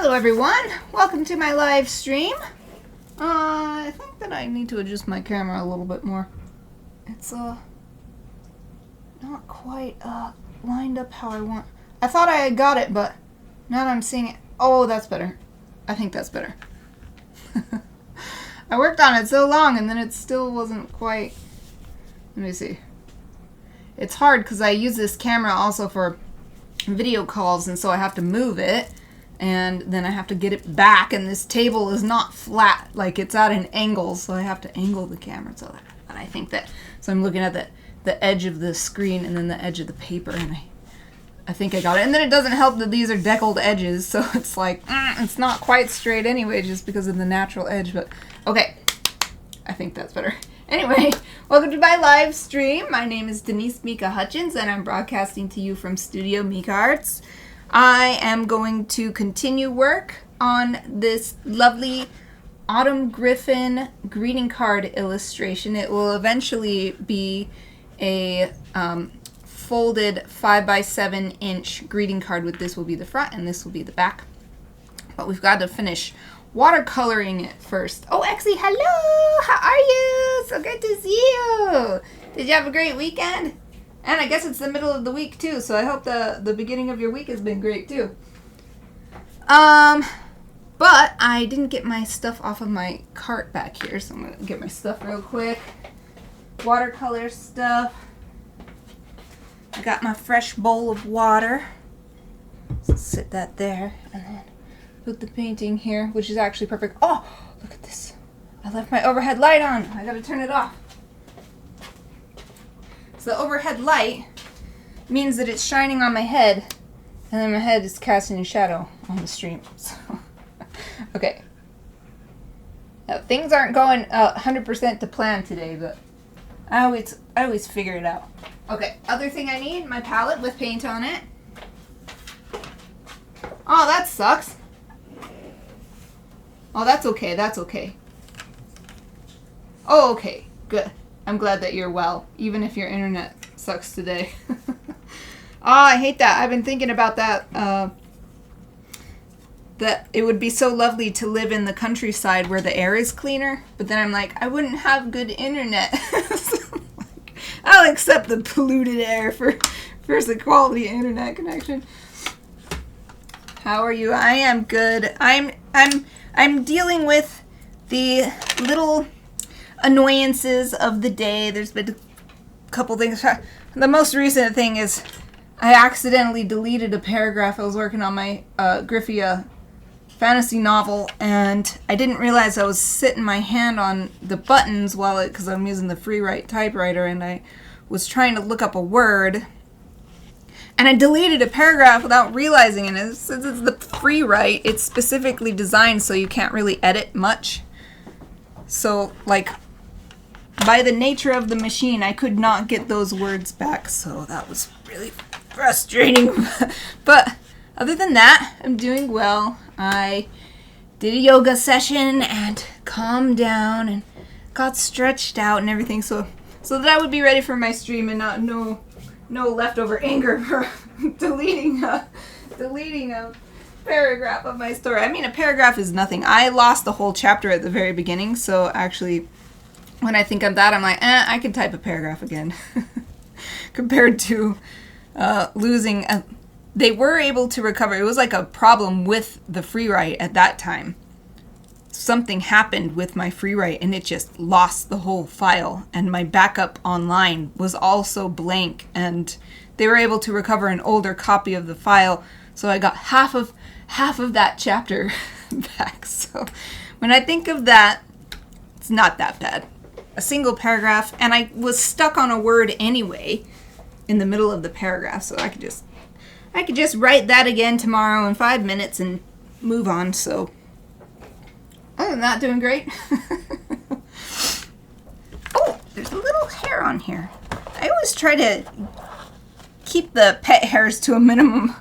Hello everyone, welcome to my live stream. I think that I need to adjust my camera a little bit more. It's not quite lined up how I want. I thought I had got it, but now that I'm seeing it, oh, that's better. I think that's better. I worked on it so long and then it still wasn't quite. Let me see. It's hard because I use this camera also for video calls, and so I have to move it and then I have to get it back, and this table is not flat, like it's at an angle, so I have to angle the camera so that, and I think that, so I'm looking at the edge of the screen and then the edge of the paper, and I think I got it. And then it doesn't help that these are deckled edges, so it's like it's not quite straight anyway just because of the natural edge, but okay, I think that's better. Anyway, welcome to my live stream. My name is Denise Hutchins, and I'm broadcasting to you from Studio Mikarts. I am going to continue work on this lovely Autumn Gryphon greeting card illustration. It will eventually be a folded 5x7 inch greeting card with this will be the front and this will be the back. But we've got to finish watercoloring it first. Oh, Exie, hello! How are you? So good to see you! Did you have a great weekend? And I guess it's the middle of the week too, so I hope the beginning of your week has been great too. But I didn't get my stuff off of my cart back here, so I'm gonna get my stuff real quick. Watercolor stuff. I got my fresh bowl of water. So sit that there, and then put the painting here, which is actually perfect. Oh, look at this. I left my overhead light on. I gotta turn it off. So the overhead light means that it's shining on my head, and then my head is casting a shadow on the stream. So, okay. Now, things aren't going 100% to plan today, but I always figure it out. Okay, other thing I need, my palette with paint on it. Oh, that sucks. Oh, that's okay, that's okay. Oh, okay, good. I'm glad that you're well, even if your internet sucks today. Oh, I hate that. I've been thinking about that, that it would be so lovely to live in the countryside where the air is cleaner, but then I'm like, I wouldn't have good internet. So, like, I'll accept the polluted air for the quality internet connection. How are you? I am good. I'm dealing with the little annoyances of the day. There's been a couple things. The most recent thing is I accidentally deleted a paragraph. I was working on my Gryphia fantasy novel, and I didn't realize I was sitting my hand on the buttons because I'm using the FreeWrite typewriter, and I was trying to look up a word, and I deleted a paragraph without realizing it. And since it's the FreeWrite, it's specifically designed so you can't really edit much. So, like, by the nature of the machine, I could not get those words back, so that was really frustrating. But other than that, I'm doing well. I did a yoga session and calmed down and got stretched out and everything, so that I would be ready for my stream and not no leftover anger for deleting a paragraph of my story. I mean, a paragraph is nothing. I lost the whole chapter at the very beginning, so actually, when I think of that, I'm like, I can type a paragraph again. Compared to losing. They were able to recover. It was like a problem with the FreeWrite at that time. Something happened with my FreeWrite, and it just lost the whole file. And my backup online was also blank, and they were able to recover an older copy of the file. So I got half of that chapter back. So when I think of that, it's not that bad. A single paragraph, and I was stuck on a word anyway in the middle of the paragraph, so I could just write that again tomorrow in 5 minutes and move on. So I'm not doing great. Oh, there's a little hair on here. I always try to keep the pet hairs to a minimum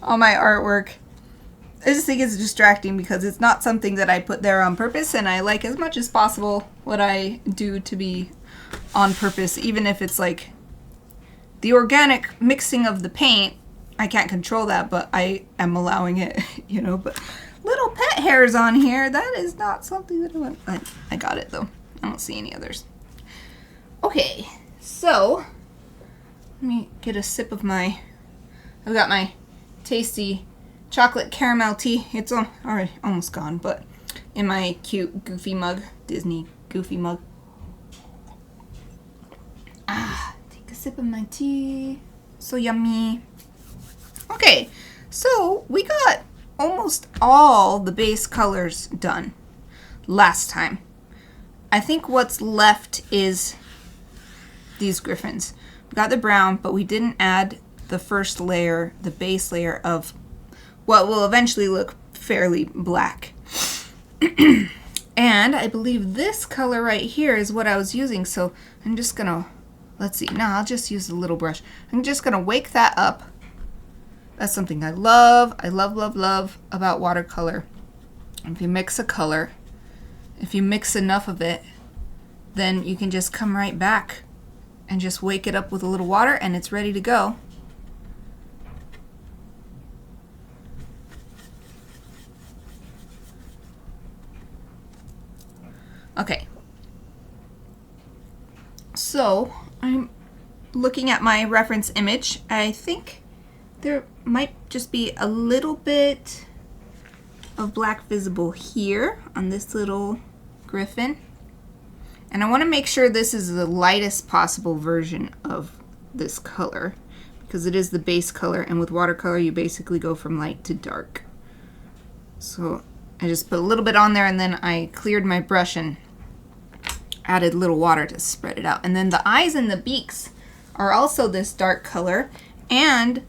on my artwork. I just think it's distracting because it's not something that I put there on purpose, and I like as much as possible what I do to be on purpose, even if it's like the organic mixing of the paint. I can't control that, but I am allowing it, but little little pet hairs on here. That is not something that I want. I got it though. I don't see any others. Okay, so let me get a sip of my, I've got my tasty chocolate caramel tea. It's already almost gone, but in my cute goofy mug, Disney goofy mug. Take a sip of my tea. So yummy. Okay, so we got almost all the base colors done last time. I think what's left is these griffins. We got the brown, but we didn't add the first layer, the base layer of what will eventually look fairly black. And I believe this color right here is what I was using, so I'm just gonna, let's see, no, I'll just use a little brush. I'm just gonna wake that up. That's something I love. I love, love, love about watercolor. If you mix a color, if you mix enough of it, then you can just come right back and just wake it up with a little water and it's ready to go. Okay. So I'm looking at my reference image. I think there might just be a little bit of black visible here on this little griffin. And I want to make sure this is the lightest possible version of this color because it is the base color, and with watercolor you basically go from light to dark. So I just put a little bit on there and then I cleared my brush and added a little water to spread it out. And then the eyes and the beaks are also this dark color, and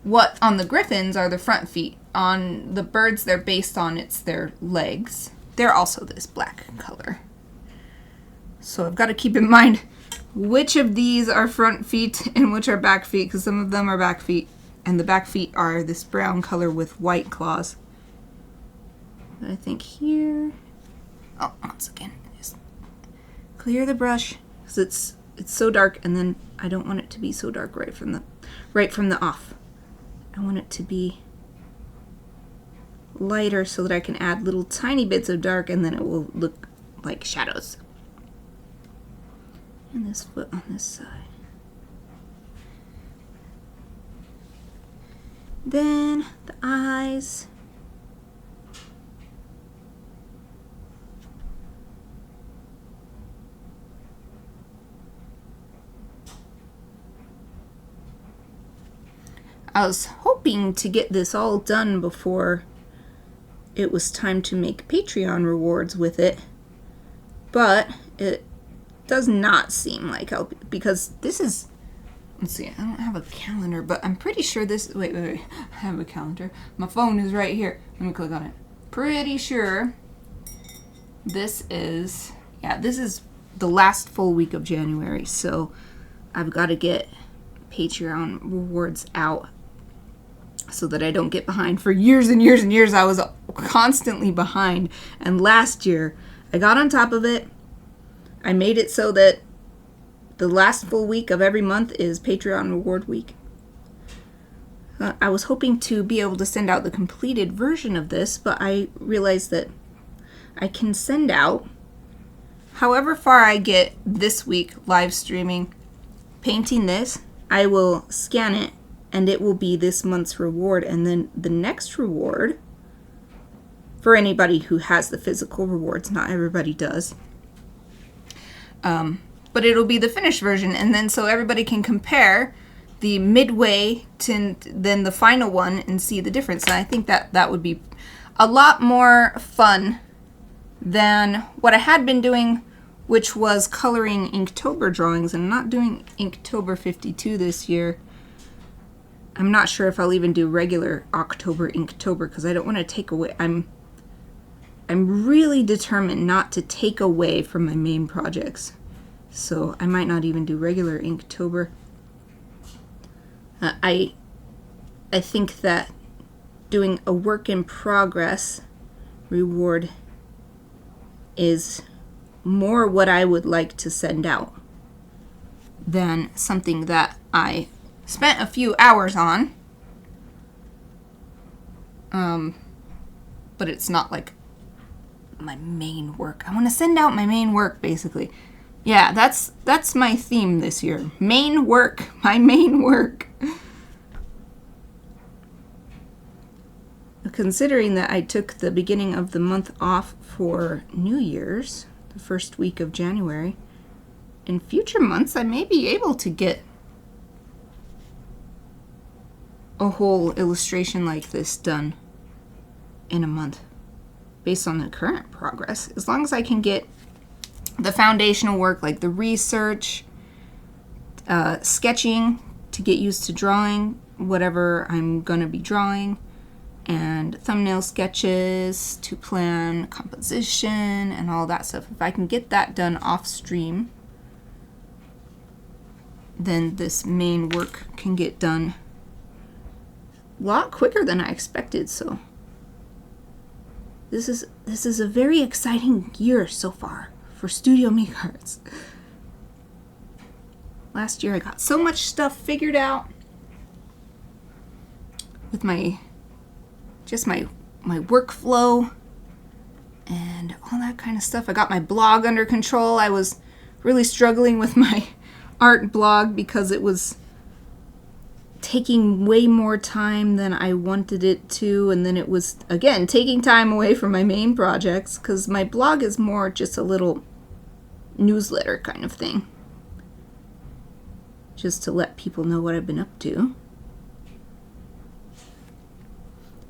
what on the griffins are the front feet. On the birds they're based on, it's their legs. They're also this black color. So I've got to keep in mind which of these are front feet and which are back feet, because some of them are back feet and the back feet are this brown color with white claws. But I think here, oh, once again, just clear the brush because it's so dark, and then I don't want it to be so dark right from the off. I want it to be lighter so that I can add little tiny bits of dark and then it will look like shadows. And this foot on this side. Then the eyes. I was hoping to get this all done before it was time to make Patreon rewards with it, but it does not seem like I'll be, because this is, let's see, I don't have a calendar, but I'm pretty sure this, wait, I have a calendar. My phone is right here. Let me click on it. Pretty sure this is, yeah, this is the last full week of January, so I've got to get Patreon rewards out so that I don't get behind. For years and years and years, I was constantly behind, and last year I got on top of it. I made it so that the last full week of every month is Patreon reward week. I was hoping to be able to send out the completed version of this, but I realized that I can send out however far I get this week live streaming, painting this. I will scan it and it will be this month's reward, and then the next reward for anybody who has the physical rewards, not everybody does. But it'll be the finished version, and then so everybody can compare the midway to then the final one and see the difference. And I think that that would be a lot more fun than what I had been doing, which was coloring Inktober drawings. And I'm not doing Inktober 52 this year. I'm not sure if I'll even do regular October Inktober because I don't want to take away. I'm really determined not to take away from my main projects. So I might not even do regular Inktober. I think that doing a work in progress reward is more what I would like to send out than something that I spent a few hours on, but it's not like my main work. I want to send out my main work, basically. Yeah, that's my theme this year. Main work, my main work. Considering that I took the beginning of the month off for New Year's, the first week of January, in future months I may be able to get a whole illustration like this done in a month based on the current progress. As long as I can get the foundational work like the research, sketching to get used to drawing whatever I'm going to be drawing, and thumbnail sketches to plan composition and all that stuff. If I can get that done off stream, then this main work can get done a lot quicker than I expected. So this is a very exciting year so far for Studio Mikarts. Last year I got so much stuff figured out with my workflow and all that kind of stuff. I got my blog under control. I was really struggling with my art blog because it was taking way more time than I wanted it to, and then it was, again, taking time away from my main projects, because my blog is more just a little newsletter kind of thing, just to let people know what I've been up to.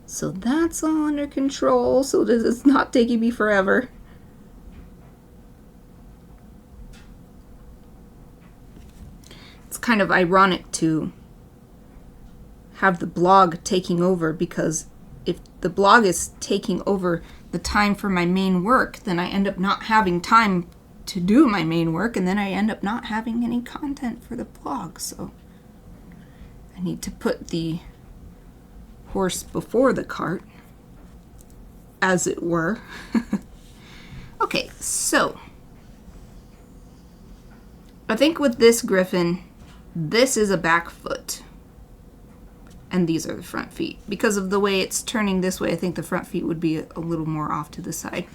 So that's all under control, so that it's not taking me forever. It's kind of ironic to have the blog taking over, because if the blog is taking over the time for my main work, then I end up not having time to do my main work, and then I end up not having any content for the blog. So I need to put the horse before the cart, as it were. Okay, so I think with this Gryphon, this is a back foot, and these are the front feet. Because of the way it's turning this way, I think the front feet would be a little more off to the side.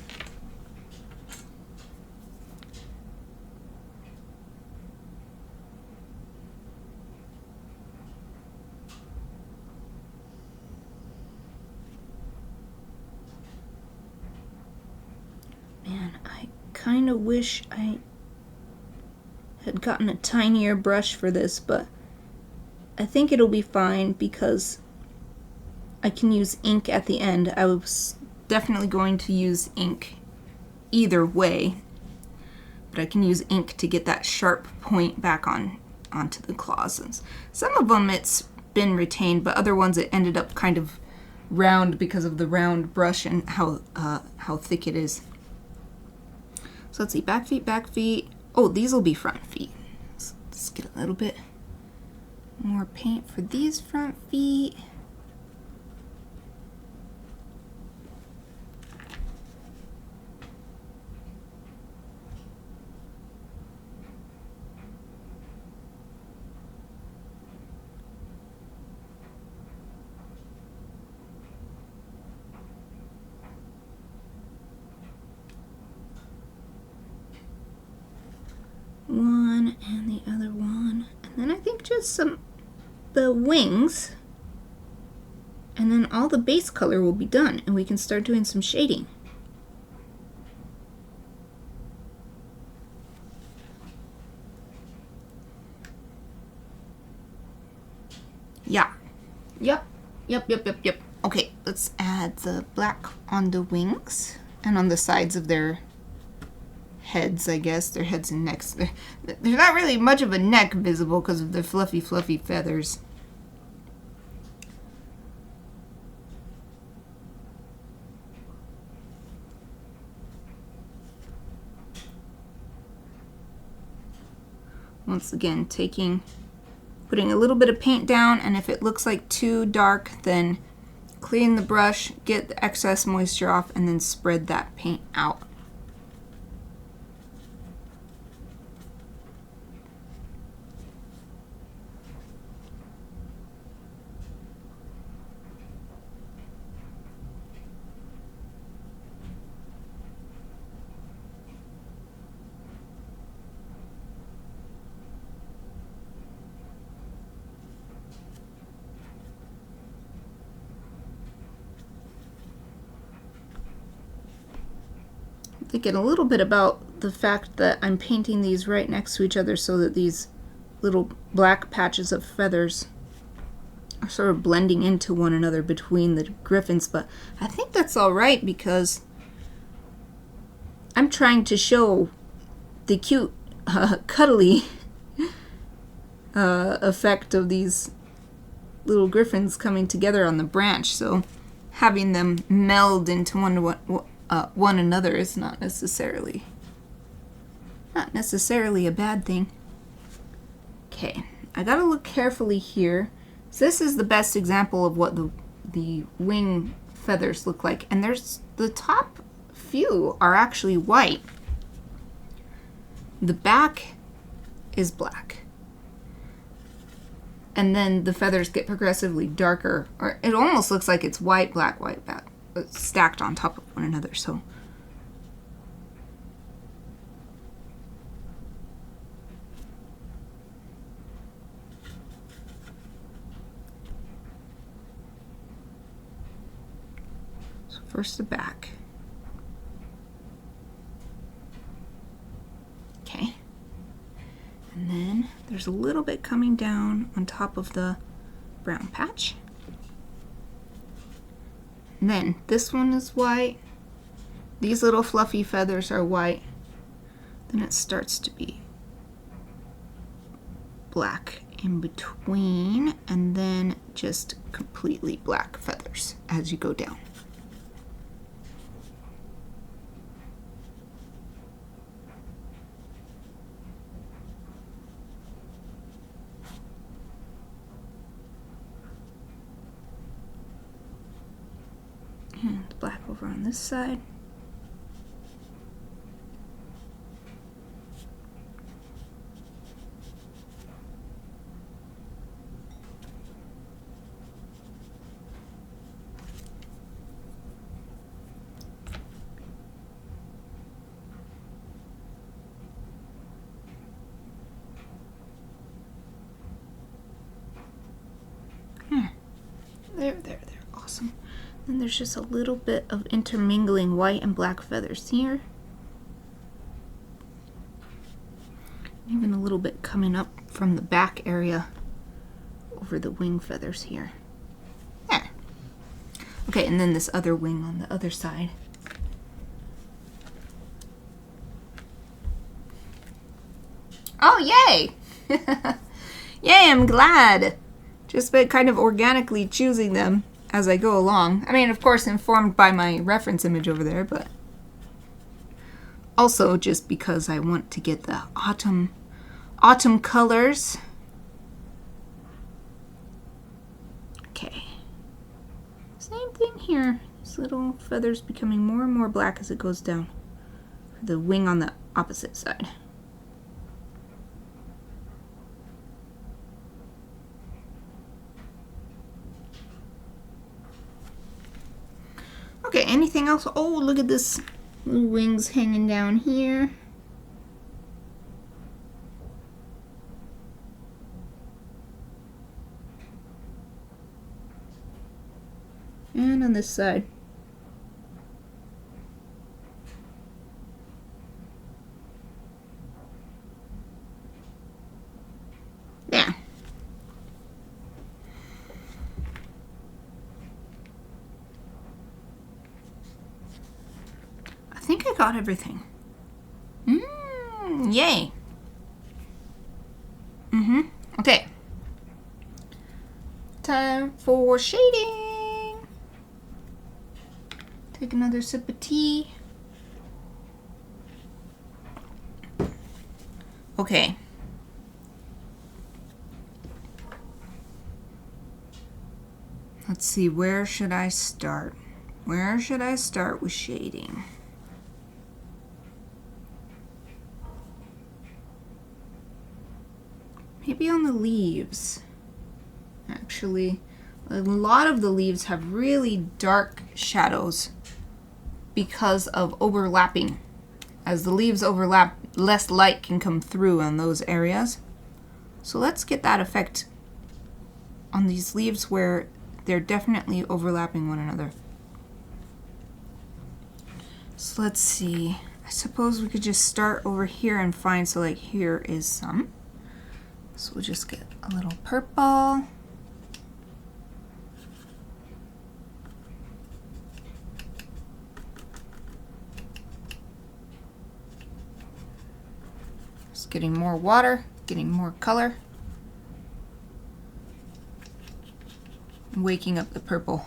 Man, I kind of wish I had gotten a tinier brush for this, but I think it'll be fine because I can use ink at the end. I was definitely going to use ink either way, but I can use ink to get that sharp point back onto the claws. And some of them it's been retained, but other ones it ended up kind of round because of the round brush and how thick it is. So let's see, back feet, back feet. Oh, these will be front feet. Let's get a little bit more paint for these front feet. One and the other one. And then I think just the wings, and then all the base color will be done, and we can start doing some shading. Yeah. Yep. Okay, let's add the black on the wings and on the sides of their heads, I guess. Their heads and necks. There's not really much of a neck visible because of the fluffy feathers. Once again, putting a little bit of paint down, and if it looks like too dark, then clean the brush, get the excess moisture off, and then spread that paint out. thinking a little bit about the fact that I'm painting these right next to each other so that these little black patches of feathers are sort of blending into one another between the griffins, but I think that's alright because I'm trying to show the cute, cuddly effect of these little griffins coming together on the branch, so having them meld into one another is not necessarily a bad thing. Okay, I gotta look carefully here. So this is the best example of what the wing feathers look like, and there's the top few are actually white. The back is black. And then the feathers get progressively darker, or it almost looks like it's white, black, but stacked on top of one another. So first the back. Okay. And then there's a little bit coming down on top of the brown patch. And then this one is white. These little fluffy feathers are white. Then it starts to be black in between, and then just completely black feathers as you go down. And black over on this side. There. Awesome. And there's just a little bit of intermingling white and black feathers here. Even a little bit coming up from the back area over the wing feathers here. There. Okay, and then this other wing on the other side. Oh, yay! Yay, I'm glad! Just by kind of organically choosing them as I go along. I mean, of course, informed by my reference image over there, but also just because I want to get the autumn colors. Okay. Same thing here. These little feathers becoming more and more black as it goes down. The wing on the opposite side. Okay, anything else? Oh, look at this little wings hanging down here. And on this side. There. I think I got everything. Yay. Okay. Time for shading. Take another sip of tea. Okay. Let's see, where should I start? Where should I start with shading? Maybe on the leaves. Actually, a lot of the leaves have really dark shadows because of overlapping. As the leaves overlap, less light can come through on those areas. So let's get that effect on these leaves where they're definitely overlapping one another. So let's see. I suppose we could just start over here and find, so like here is some. So we'll just get a little purple. Just getting more water, getting more color. Waking up the purple.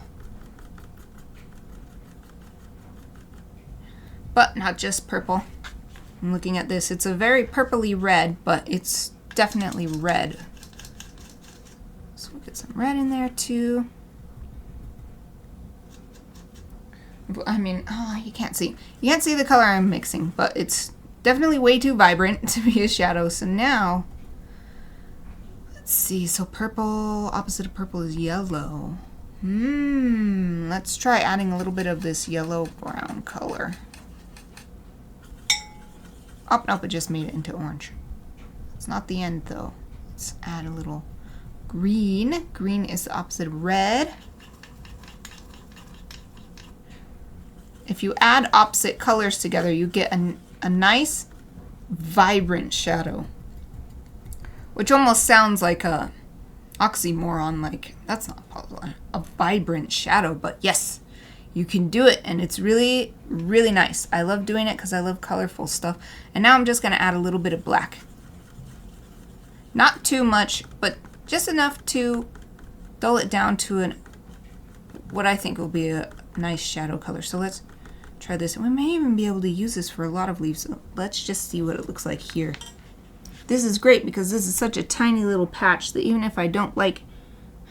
But not just purple. I'm looking at this. It's a very purpley red, but it's definitely red. So we'll get some red in there too. I mean, oh, you can't see. You can't see the color I'm mixing, but it's definitely way too vibrant to be a shadow. So now, let's see. So purple, opposite of purple is yellow. Let's try adding a little bit of this yellow-brown color. Oh, nope, it just made it into orange. It's not the end, though. Let's add a little green. Green is the opposite of red. If you add opposite colors together, you get a nice, vibrant shadow. Which almost sounds like a oxymoron, like, that's not possible. A vibrant shadow, but yes. You can do it, and it's really, really nice. I love doing it because I love colorful stuff. And now I'm just going to add a little bit of black. Not too much, but just enough to dull it down to what I think will be a nice shadow color. So let's try this. We may even be able to use this for a lot of leaves. So let's just see what it looks like here. This is great because this is such a tiny little patch that even if I don't like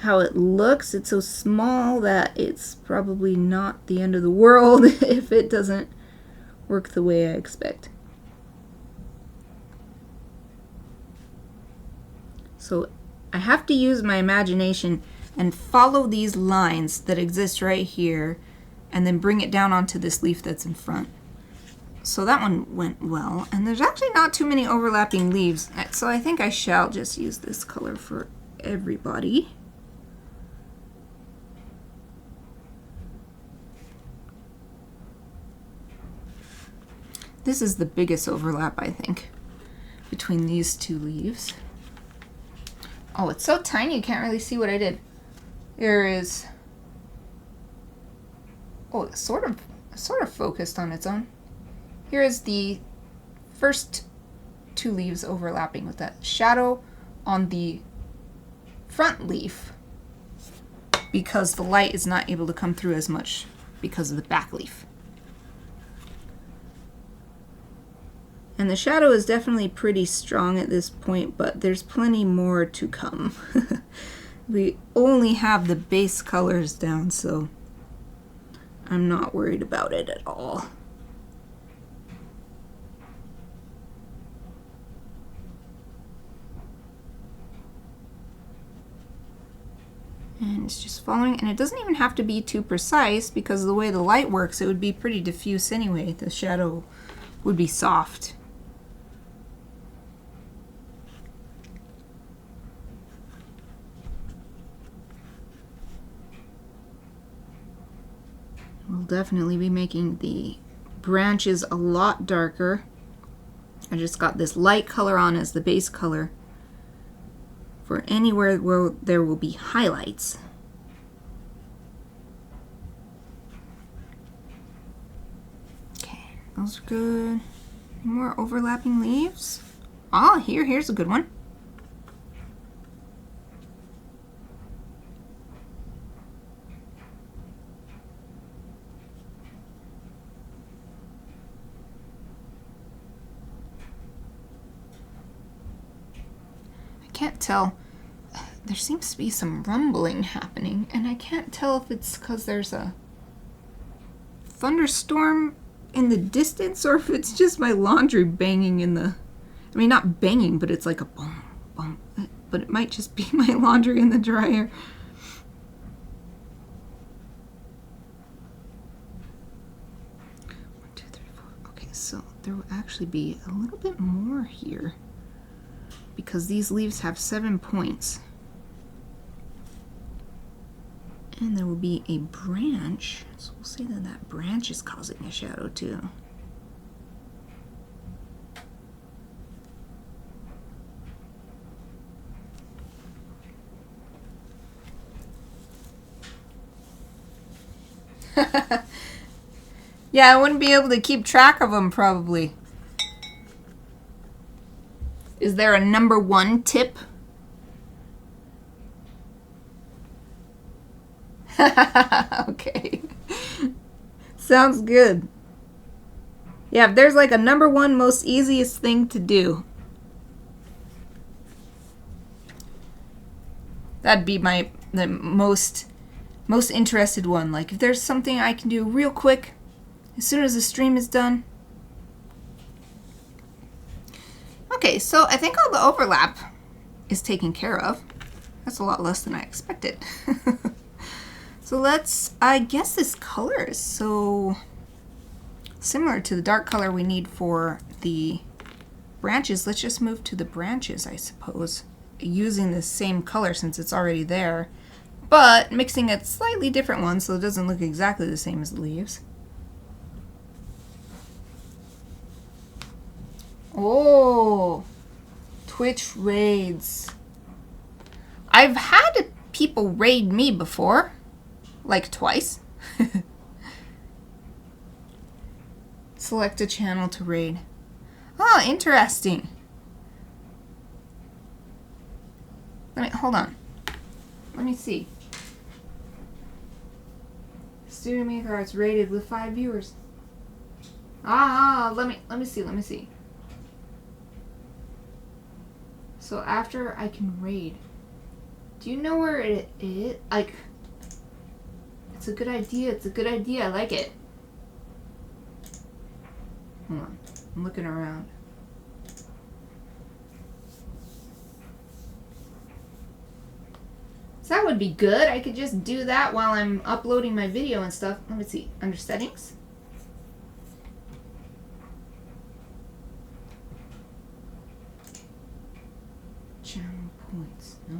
how it looks, it's so small that it's probably not the end of the world if it doesn't work the way I expect. So I have to use my imagination and follow these lines that exist right here and then bring it down onto this leaf that's in front. So that one went well, and there's actually not too many overlapping leaves, so I think I shall just use this color for everybody. This is the biggest overlap, I think, between these two leaves. Oh, it's so tiny you can't really see what I did. There is... Oh, it's sort of focused on its own. Here is the first two leaves overlapping with that shadow on the front leaf because the light is not able to come through as much because of the back leaf. And the shadow is definitely pretty strong at this point, but there's plenty more to come. We only have the base colors down, so I'm not worried about it at all. And it's just following, and it doesn't even have to be too precise because of the way the light works, it would be pretty diffuse anyway. The shadow would be soft. We'll definitely be making the branches a lot darker. I just got this light color on as the base color for anywhere where there will be highlights. Okay, those are good. Any more overlapping leaves? Ah, here's a good one. Can't tell. There seems to be some rumbling happening, and I can't tell if it's because there's a thunderstorm in the distance or if it's just my laundry banging in the... I mean, not banging, but it's like a boom, boom. But it might just be my laundry in the dryer. One, two, three, four. Okay, so there will actually be a little bit more here, because these leaves have 7 points. And there will be a branch, so we'll say that that branch is causing a shadow too. Yeah, I wouldn't be able to keep track of them probably. Is there a number one tip? Okay. Sounds good. Yeah, if there's like a number one most easiest thing to do, that'd be the most interested one. Like if there's something I can do real quick as soon as the stream is done. Okay, so I think all the overlap is taken care of. That's a lot less than I expected. So I guess this color is so similar to the dark color we need for the branches. Let's just move to the branches, I suppose, using the same color since it's already there, but mixing a slightly different one so it doesn't look exactly the same as the leaves. Oh, Twitch raids. I've had people raid me before, like twice. Select a channel to raid. Oh, interesting. Hold on. Let me see. Studio Mikarts rated with 5 viewers. Let me see. So after I can raid, do you know where it is? Like, it's a good idea. It's a good idea. I like it. Hold on. I'm looking around. So that would be good. I could just do that while I'm uploading my video and stuff. Let me see. Under settings. Channel points. No?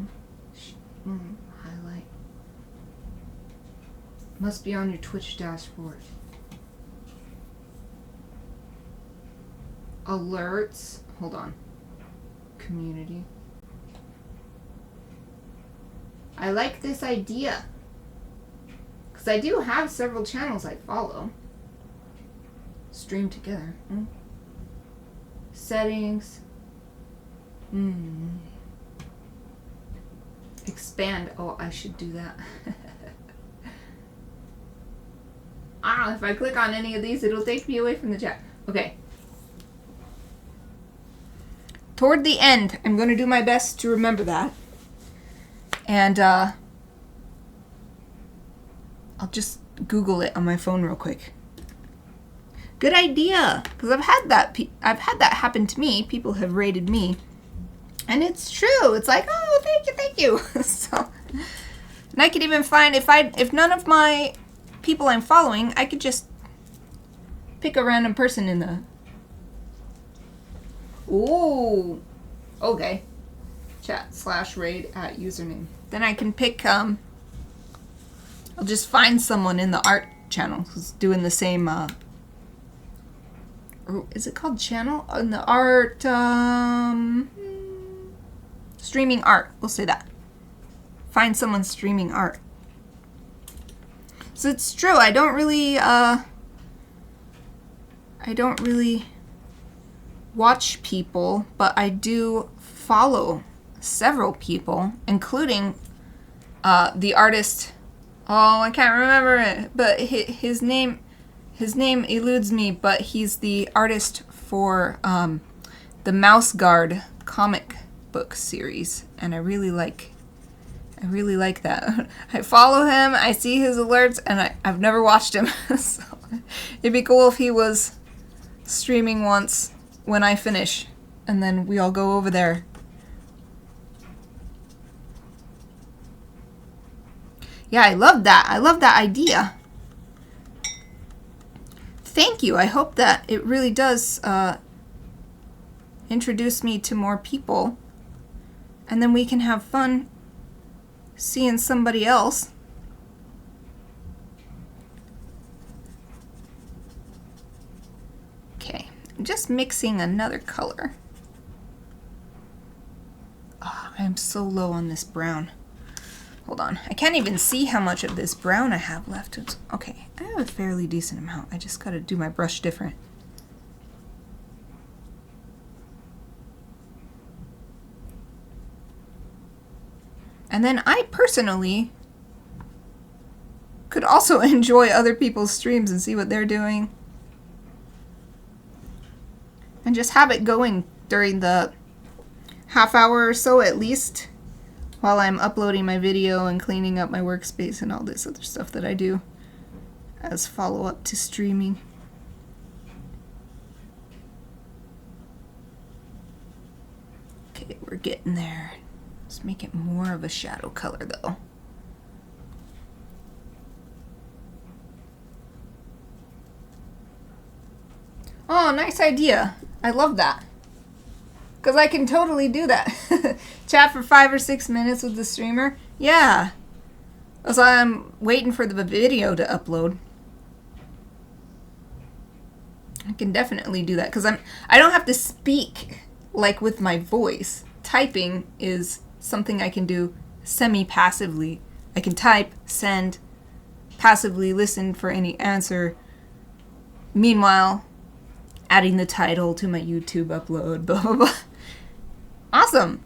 Highlight. Must be on your Twitch dashboard. Alerts. Hold on. Community. I like this idea. Because I do have several channels I follow. Stream together. Settings. Expand. Oh, I should do that. If I click on any of these, it'll take me away from the chat. Okay. Toward the end, I'm going to do my best to remember that. And I'll just Google it on my phone real quick. Good idea, because I've had that happen to me. People have rated me, and it's true. It's like, oh, thank you. So, and I could even find if none of my people I'm following, I could just pick a random person in the. Ooh, okay. Chat/raid at username. Then I can pick. I'll just find someone in the art channel who's doing the same. Is it called channel? In the art. Streaming art. We'll say that. Find someone streaming art. So it's true. I don't really watch people, but I do follow several people, including the artist. Oh, I can't remember it, but his name eludes me. But he's the artist for the Mouse Guard comic book series, and I really like that. I follow him. I see his alerts, and I've never watched him. So it'd be cool if he was streaming once when I finish, and then we all go over there. Yeah, I love that. I love that idea. Thank you. I hope that it really does introduce me to more people, and then we can have fun seeing somebody else. Okay, I'm just mixing another color. Oh, I'm so low on this brown. Hold on. I can't even see how much of this brown I have left. It's, okay, I have a fairly decent amount. I just gotta do my brush different. And then I personally could also enjoy other people's streams and see what they're doing. And just have it going during the half hour or so at least, while I'm uploading my video and cleaning up my workspace and all this other stuff that I do as follow-up to streaming. Okay, we're getting there. Let's make it more of a shadow color though. Oh, nice idea. I love that. Because I can totally do that. Chat for 5 or 6 minutes with the streamer. Yeah. As I'm waiting for the video to upload. I can definitely do that. Because I don't have to speak like with my voice. Typing is something I can do semi-passively. I can type, send, passively listen for any answer. Meanwhile, adding the title to my YouTube upload, blah, blah, blah. Awesome.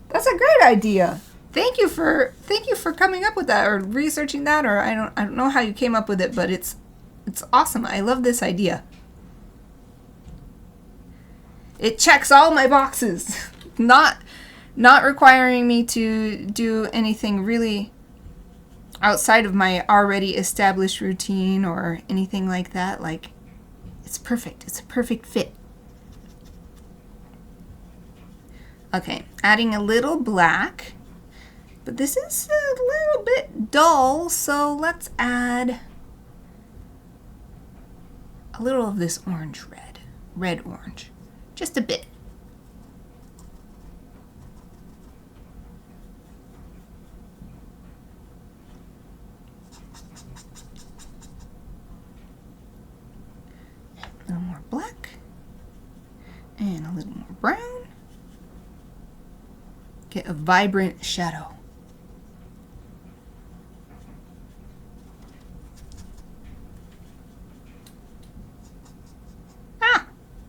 That's a great idea. Thank you for coming up with that or researching that, or I don't know how you came up with it, but it's awesome. I love this idea. It checks all my boxes. Not requiring me to do anything really outside of my already established routine or anything like that. Like, it's perfect. It's a perfect fit. Okay, adding a little black, but this is a little bit dull, so let's add a little of this orange red orange, just a bit. A little more black and a little more brown. Get a vibrant shadow. Ah!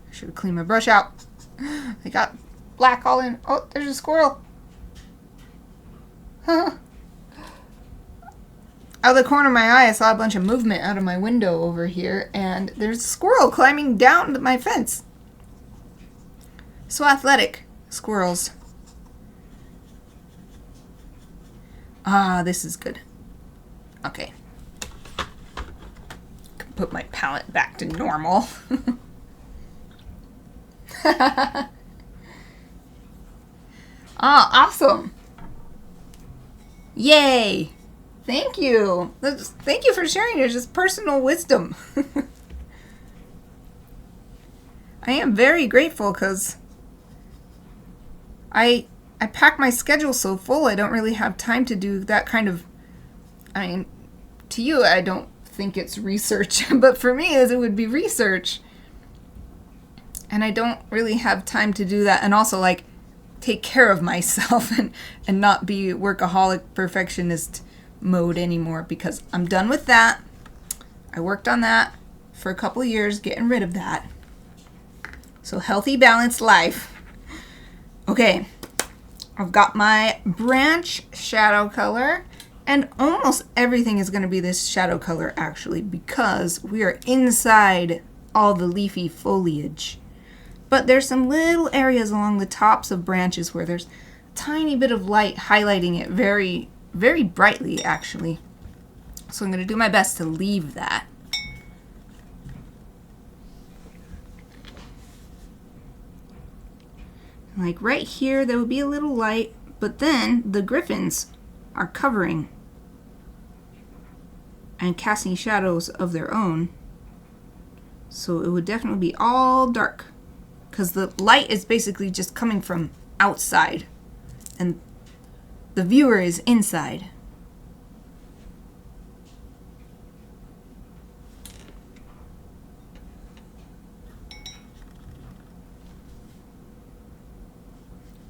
I should have cleaned my brush out. I got black all in. Oh, there's a squirrel. Out of the corner of my eye, I saw a bunch of movement out of my window over here, and there's a squirrel climbing down my fence. So athletic, squirrels. Ah, this is good. Okay. Can put my palette back to normal. Ah, awesome. Yay. Thank you. Thank you for sharing your just personal wisdom. I am very grateful because I pack my schedule so full, I don't really have time to do that kind of, I mean, to you, I don't think it's research, but for me, it would be research. And I don't really have time to do that and also, like, take care of myself and not be workaholic perfectionist mode anymore because I'm done with that. I worked on that for a couple of years, getting rid of that. So healthy, balanced life. Okay. I've got my branch shadow color, and almost everything is going to be this shadow color actually because we are inside all the leafy foliage. But there's some little areas along the tops of branches where there's a tiny bit of light highlighting it very, very brightly actually. So I'm going to do my best to leave that. Like right here, there will be a little light, but then the griffins are covering and casting shadows of their own. So it would definitely be all dark because the light is basically just coming from outside and the viewer is inside.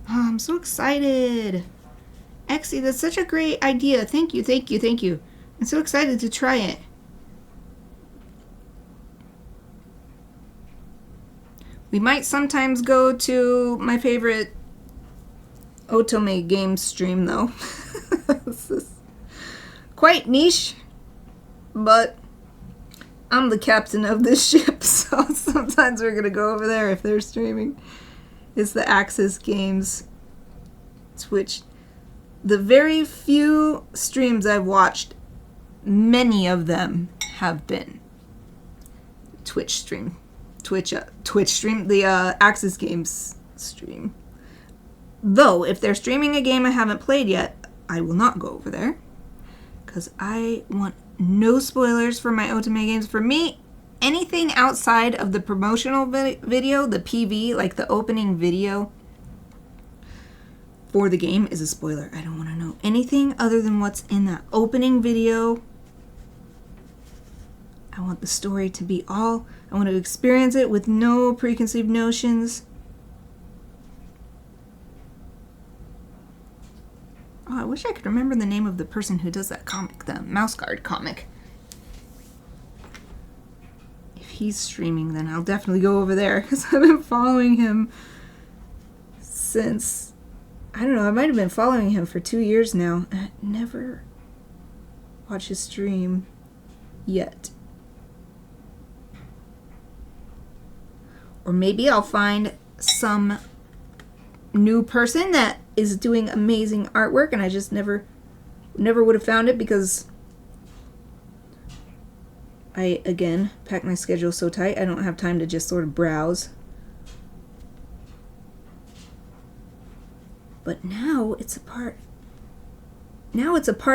Oh, I'm so excited. Exie, that's such a great idea. Thank you, thank you, thank you. I'm so excited to try it. We might sometimes go to my favorite Otome game stream, though. This is quite niche, but I'm the captain of this ship, so sometimes we're gonna go over there if they're streaming. It's the Axis Games Twitch. The very few streams I've watched, many of them have been Twitch stream. Twitch stream, the Axis Games stream. Though, if they're streaming a game I haven't played yet, I will not go over there. Because I want no spoilers for my Otome games. For me, anything outside of the promotional video, the PV, like the opening video for the game, is a spoiler. I don't want to know anything other than what's in that opening video. I want the story to be all. I want to experience it with no preconceived notions. Oh, I wish I could remember the name of the person who does that comic, the Mouse Guard comic. If he's streaming, then I'll definitely go over there, because I've been following him since, I don't know, I might have been following him for 2 years now. I never watched his stream yet. Or maybe I'll find some new person that is doing amazing artwork and I just never would have found it because I, again, pack my schedule so tight I don't have time to just sort of browse. But now it's a part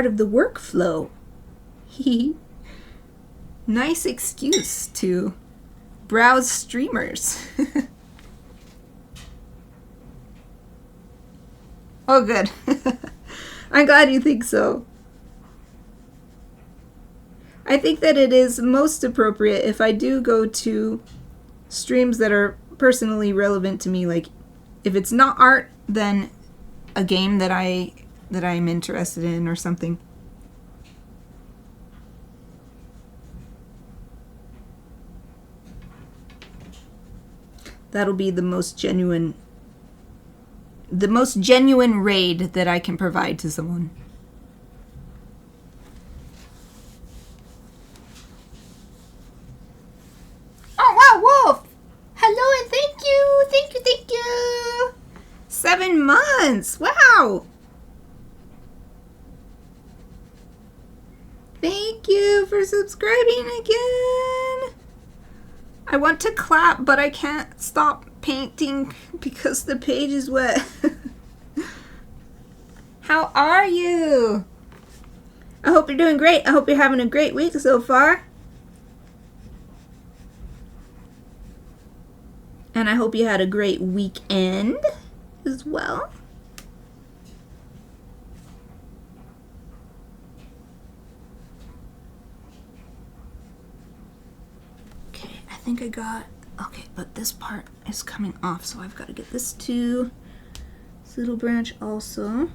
of the workflow. Nice excuse to browse streamers. Oh, good. I'm glad you think so. I think that it is most appropriate if I do go to streams that are personally relevant to me. Like, if it's not art, then a game that I'm interested in or something. That'll be the most genuine raid that I can provide to someone. Oh, wow, Wolf! Hello and thank you! Thank you, thank you! 7 months! Wow! Thank you for subscribing again! I want to clap, but I can't stop painting because the page is wet. How are you? I hope you're doing great. I hope you're having a great week so far. And I hope you had a great weekend as well. Okay, I think I got... Okay, but this part is coming off, so I've got to get this to this little branch also.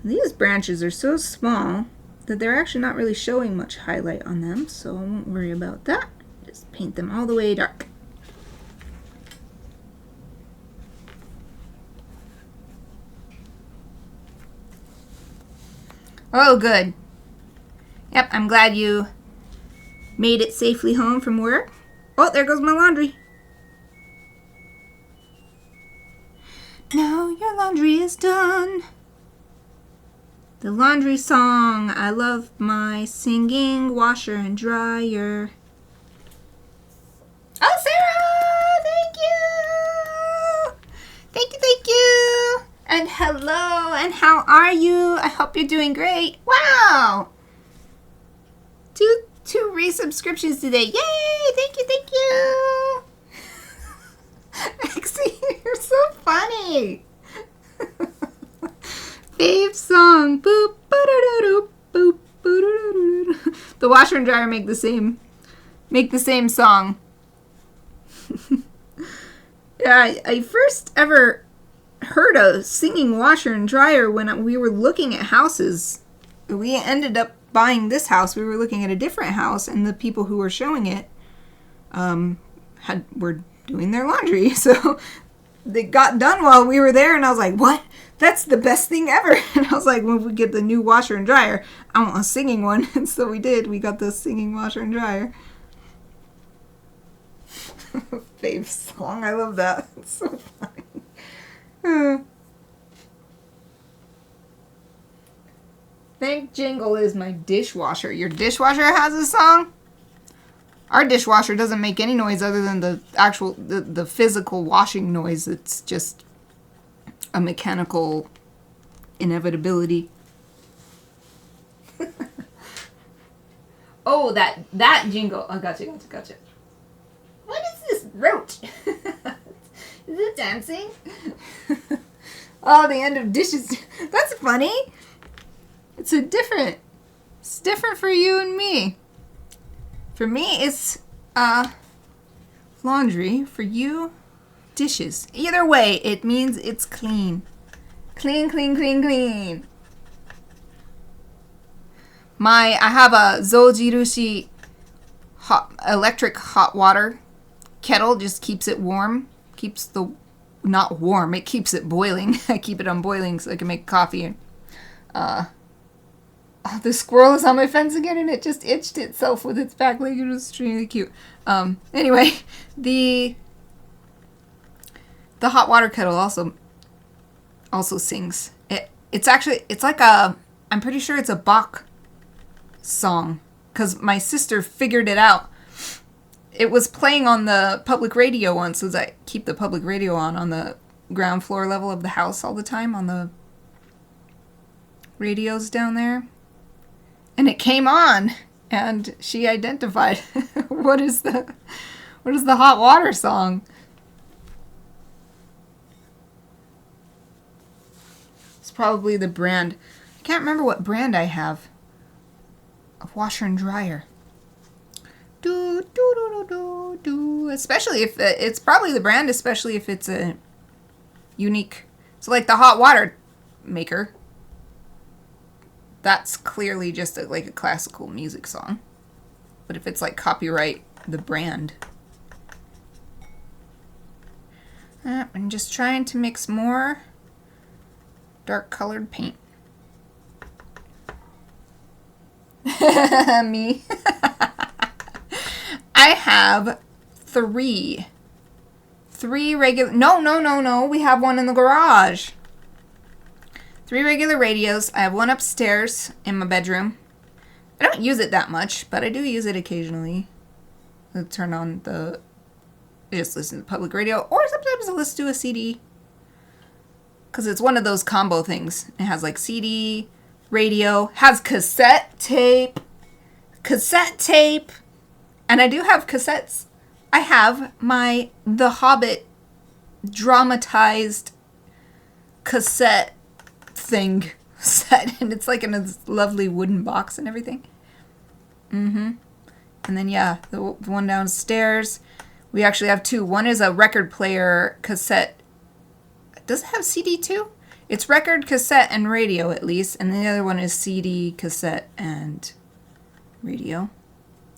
These branches are so small that they're actually not really showing much highlight on them, so I won't worry about that. Just paint them all the way dark. Oh, good. Yep, I'm glad you made it safely home from work. Oh, there goes my laundry. Now your laundry is done. The laundry song. I love my singing washer and dryer. Oh, Sarah! Thank you! Thank you, thank you! And hello, and how are you? I hope you're doing great. Wow! Two resubscriptions today. Yay! Thank you, thank you! Actually, you're so funny. Fave song. Boop, ba-da-da-doop, boop, ba-da-da-da-da. The washer and dryer make the same song. Yeah, I first ever heard a singing washer and dryer when we were looking at houses. We ended up buying this house. We were looking at a different house, and the people who were showing it were doing their laundry. So they got done while we were there, and I was like, what? That's the best thing ever. And I was like, when we get the new washer and dryer, I want a singing one. And so we did. We got the singing washer and dryer. Fave song. I love that. It's so funny. Think Jingle is my dishwasher. Your dishwasher has a song? Our dishwasher doesn't make any noise other than the physical washing noise. It's just a mechanical inevitability. Oh, that jingle. Oh, gotcha. What is this roach? Is it dancing? Oh, the end of dishes. That's funny. It's different for you and me. For me, it's laundry. For you, dishes. Either way, it means it's clean. Clean. I have a Zojirushi electric hot water kettle. Just keeps it warm. Not warm, it keeps it boiling. I keep it on boiling so I can make coffee. Oh, the squirrel is on my fence again, and it just itched itself with its back leg. It was extremely cute. Anyway, the hot water kettle also sings. It's like I'm pretty sure it's a Bach song, because my sister figured it out. It was playing on the public radio once, so I keep the public radio on the ground floor level of the house all the time on the radios down there. And it came on, and she identified what is the hot water song. It's probably the brand. I can't remember what brand I have of washer and dryer. Especially if it's probably the brand, especially if it's a unique. So like the hot water maker, that's clearly just like a classical music song. But if it's like copyright the brand. I'm just trying to mix more dark colored paint. Me. I have three regular. No. We have one in the garage. 3 regular radios. I have one upstairs in my bedroom. I don't use it that much, but I do use it occasionally. I turn on I just listen to public radio, or sometimes I listen to a CD. Because it's one of those combo things. It has like CD, radio, has cassette tape, and I do have cassettes. I have The Hobbit dramatized cassette thing set, and it's like in a lovely wooden box and everything. And then the one downstairs, we actually have 2. One is a record player cassette. Does it have CD too? It's record, cassette, and radio at least, and the other one is CD, cassette, and radio.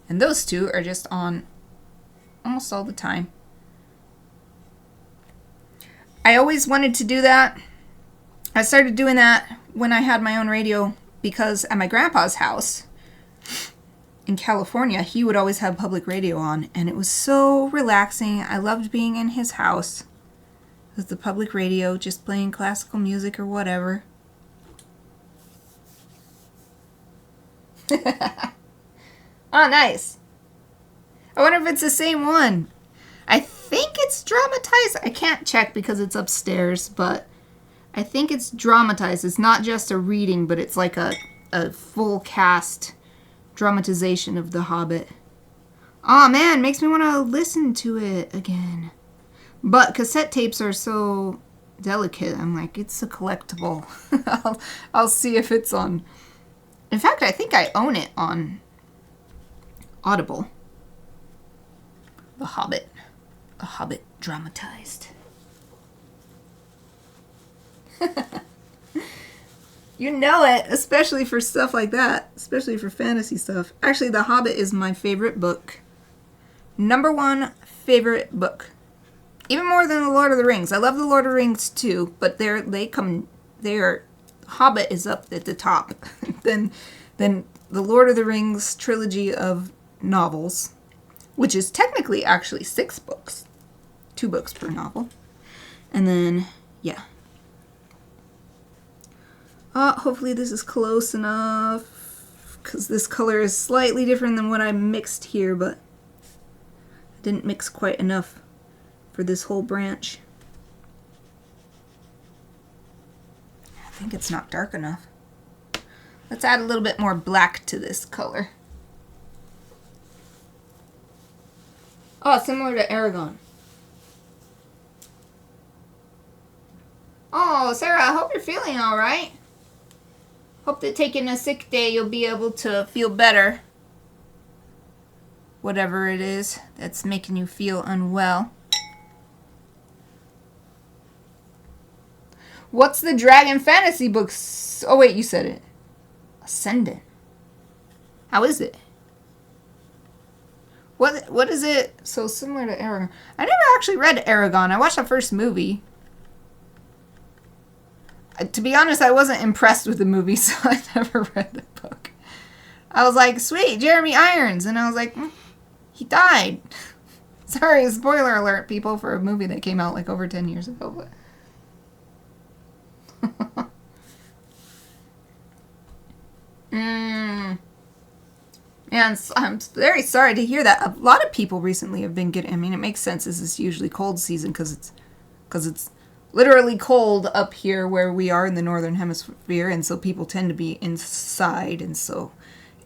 And those 2 are just on almost all the time. I always wanted to do that. I started doing that when I had my own radio, because at my grandpa's house in California, he would always have public radio on, and it was so relaxing. I loved being in his house with the public radio, just playing classical music or whatever. Oh, nice. I wonder if it's the same one. I think it's dramatized. I can't check because it's upstairs, but I think it's dramatized. It's not just a reading, but it's like a full cast dramatization of The Hobbit. Oh man, makes me want to listen to it again. But cassette tapes are so delicate. I'm like, it's a collectible. I'll see if it's on. In fact, I think I own it on Audible. The Hobbit dramatized. You know it, especially for stuff like that. Especially for fantasy stuff. Actually, The Hobbit is my favorite book. #1 favorite book. Even more than The Lord of the Rings. I love The Lord of the Rings too, but Hobbit is up at the top. then the Lord of the Rings trilogy of novels, which is technically actually 6 books. 2 books per novel. And then, yeah. Hopefully this is close enough, because this color is slightly different than what I mixed here, but I didn't mix quite enough for this whole branch. I think it's not dark enough. Let's add a little bit more black to this color. Oh, similar to Aragon. Oh, Sarah, I hope you're feeling all right. Hope that taking a sick day you'll be able to feel better. Whatever it is that's making you feel unwell. What's the dragon fantasy books? Oh wait, you said it. Ascendant. How is it? What is it so similar to Aragon? I never actually read Aragon. I watched the first movie. To be honest, I wasn't impressed with the movie, so I never read the book. I was like, sweet, Jeremy Irons. And I was like, he died. Sorry, spoiler alert, people, for a movie that came out like over 10 years ago. But And I'm very sorry to hear that. A lot of people recently have been getting... I mean, it makes sense. This is usually cold season because it's literally cold up here where we are in the northern hemisphere, and so people tend to be inside, and so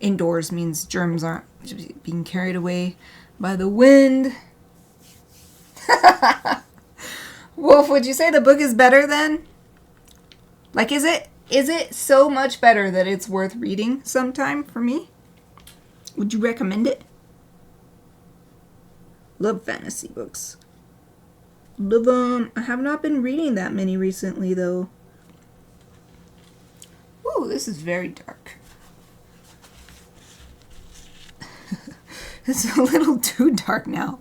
indoors means germs aren't being carried away by the wind. Wolf, would you say the book is better then? Like, is it so much better that it's worth reading sometime for me? Would you recommend it? Love fantasy books. Love them. I have not been reading that many recently, though. Ooh, this is very dark. It's a little too dark now.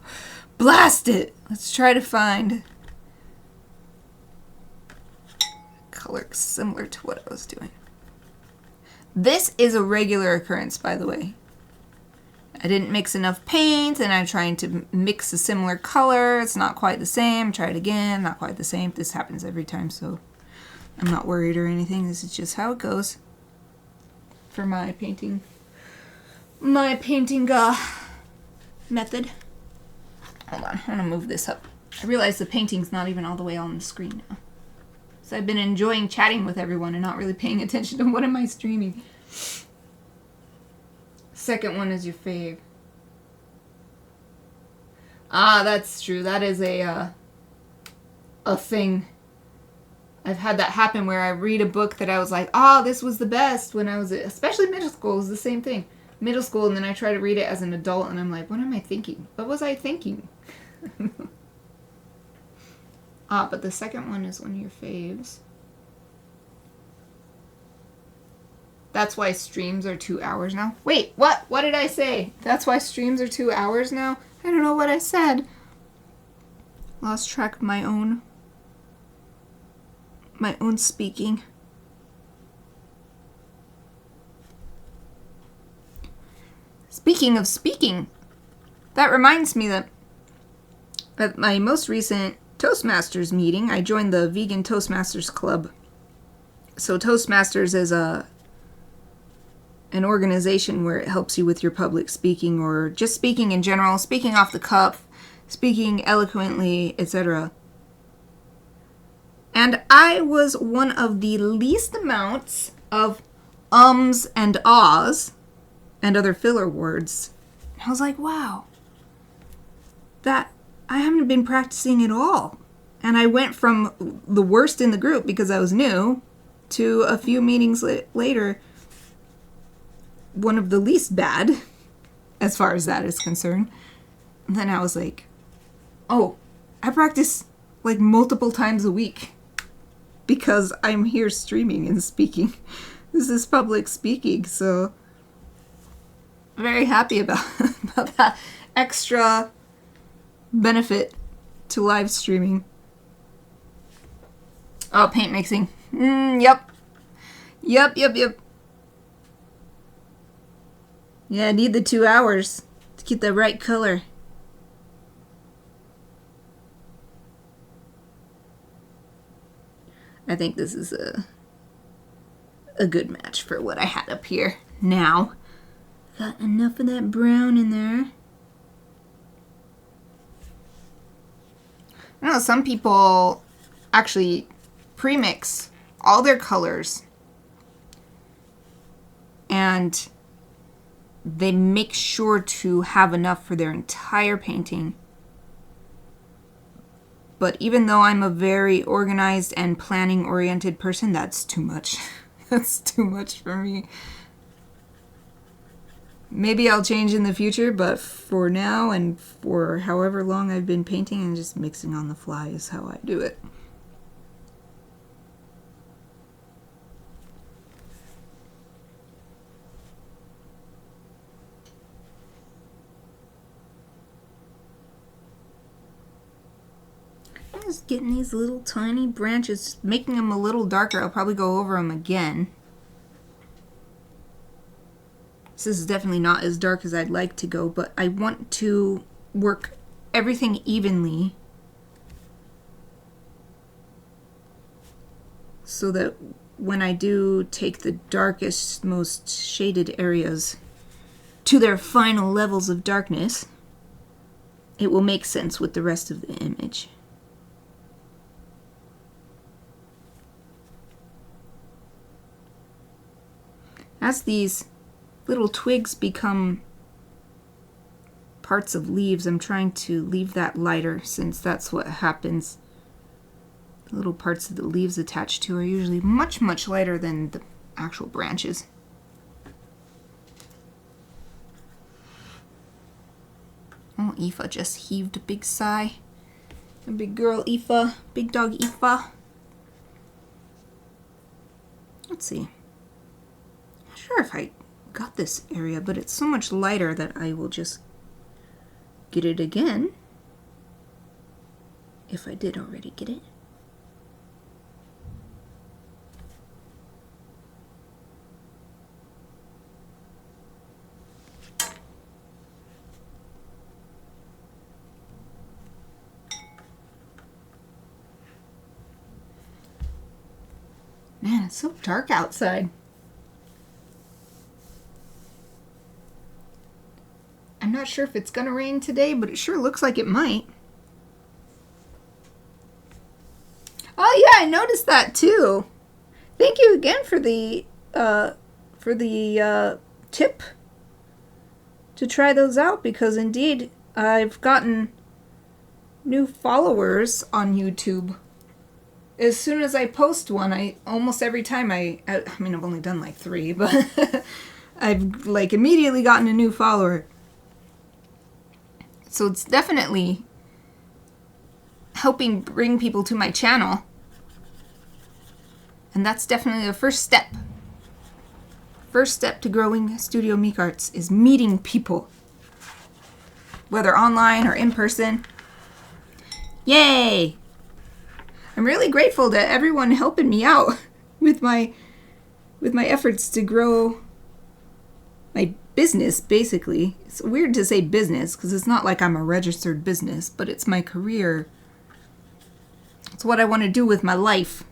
Blast it! Let's try to find a color similar to what I was doing. This is a regular occurrence, by the way. I didn't mix enough paint, and I'm trying to mix a similar color. It's not quite the same. Try it again. Not quite the same. This happens every time, so I'm not worried or anything. This is just how it goes for my painting. My painting method. Hold on. I'm going to move this up. I realize the painting's not even all the way on the screen now. So I've been enjoying chatting with everyone and not really paying attention to what am I streaming. Second one is your fave. Ah, that's true. That is a thing. I've had that happen where I read a book that I was like, oh, this was the best when I was, especially middle school, is the same thing. Middle school, and then I try to read it as an adult, and I'm like, what am I thinking? What was I thinking? But the second one is one of your faves. That's why streams are 2 hours now. Wait, what? What did I say? That's why streams are 2 hours now? I don't know what I said. Lost track of my own speaking. Speaking of speaking, that reminds me that at my most recent Toastmasters meeting, I joined the Vegan Toastmasters Club. So Toastmasters is an organization where it helps you with your public speaking or just speaking in general, speaking off the cuff, speaking eloquently, etc. And I was one of the least amounts of ums and ahs and other filler words. I was like, wow, that I haven't been practicing at all. And I went from the worst in the group because I was new to a few meetings later, one of the least bad as far as that is concerned. And then I was like, oh, I practice like multiple times a week because I'm here streaming and speaking. This is public speaking, so I'm very happy about, about that extra benefit to live streaming. Oh, paint mixing. Yep. Yep. Yeah, I need the 2 hours to get the right color. I think this is a good match for what I had up here. Now, got enough of that brown in there. I know some people actually pre-mix all their colors and they make sure to have enough for their entire painting. But even though I'm a very organized and planning oriented person, that's too much. That's too much for me. Maybe I'll change in the future, but for now and for however long I've been painting, and just mixing on the fly is how I do it. Just getting these little tiny branches, making them a little darker. I'll probably go over them again. This is definitely not as dark as I'd like to go, but I want to work everything evenly so that when I do take the darkest, most shaded areas to their final levels of darkness, it will make sense with the rest of the image. As these little twigs become parts of leaves, I'm trying to leave that lighter, since that's what happens. The little parts of the leaves attached to are usually much, much lighter than the actual branches. Oh, Aoife just heaved a big sigh. A big girl Aoife, big dog Aoife. Let's see. Not sure if I got this area, but it's so much lighter that I will just get it again. If I did already get it. Man, it's so dark outside. I'm not sure if it's gonna rain today, but it sure looks like it might. Oh yeah, I noticed that too. Thank you again for the tip to try those out, because indeed I've gotten new followers on YouTube. As soon as I post one, almost every time I mean, I've only done like 3, but I've like immediately gotten a new follower. So it's definitely helping bring people to my channel. And that's definitely the first step. First step to growing Studio Mikarts is meeting people. Whether online or in person. Yay! I'm really grateful to everyone helping me out with my efforts to grow my business, basically. It's weird to say business because it's not like I'm a registered business, but it's my career. It's what I want to do with my life.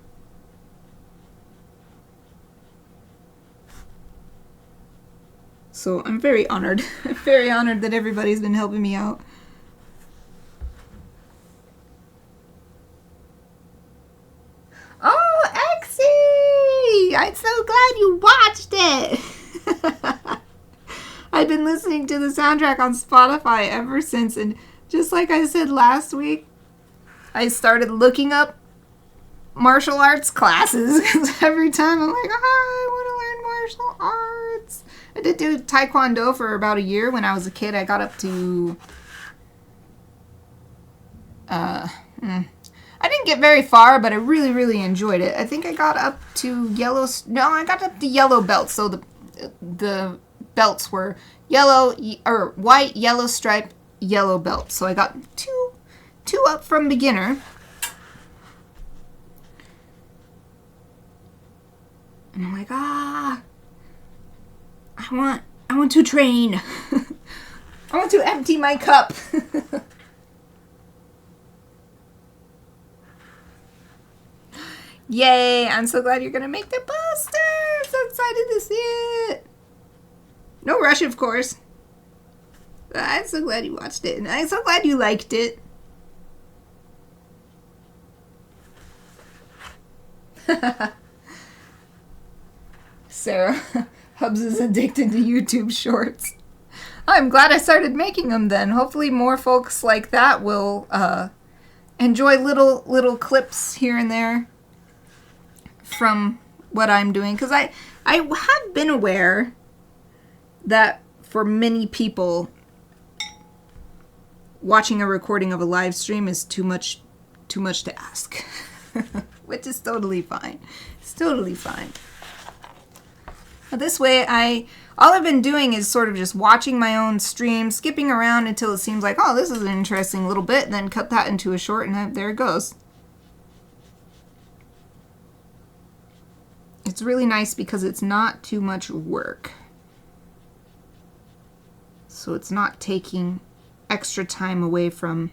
So I'm very honored. I'm very honored that everybody's been helping me out. Oh, Exie! I'm so glad you watched it! I've been listening to the soundtrack on Spotify ever since, and just like I said last week, I started looking up martial arts classes, because every time I'm like, I want to learn martial arts. I did do Taekwondo for about a year when I was a kid. I got up to I didn't get very far, but I really, really enjoyed it. I think I got up to yellow. No, I got up to yellow belts. So the belts were yellow or white, yellow stripe, yellow belt. So I got two up from beginner. And I'm like, I want to train. I want to empty my cup. Yay, I'm so glad you're going to make the poster. I'm so excited to see it. No rush, of course. But I'm so glad you watched it. And I'm so glad you liked it. Sarah, Hubs is addicted to YouTube shorts. I'm glad I started making them then. Hopefully more folks like that will enjoy little clips here and there from what I'm doing, because I have been aware that for many people watching a recording of a live stream is too much to ask. Which is totally fine. It's totally fine. But this way all I've been doing is sort of just watching my own stream, skipping around until it seems like, oh, this is an interesting little bit, and then cut that into a short, and there it goes. It's really nice because it's not too much work. So it's not taking extra time away from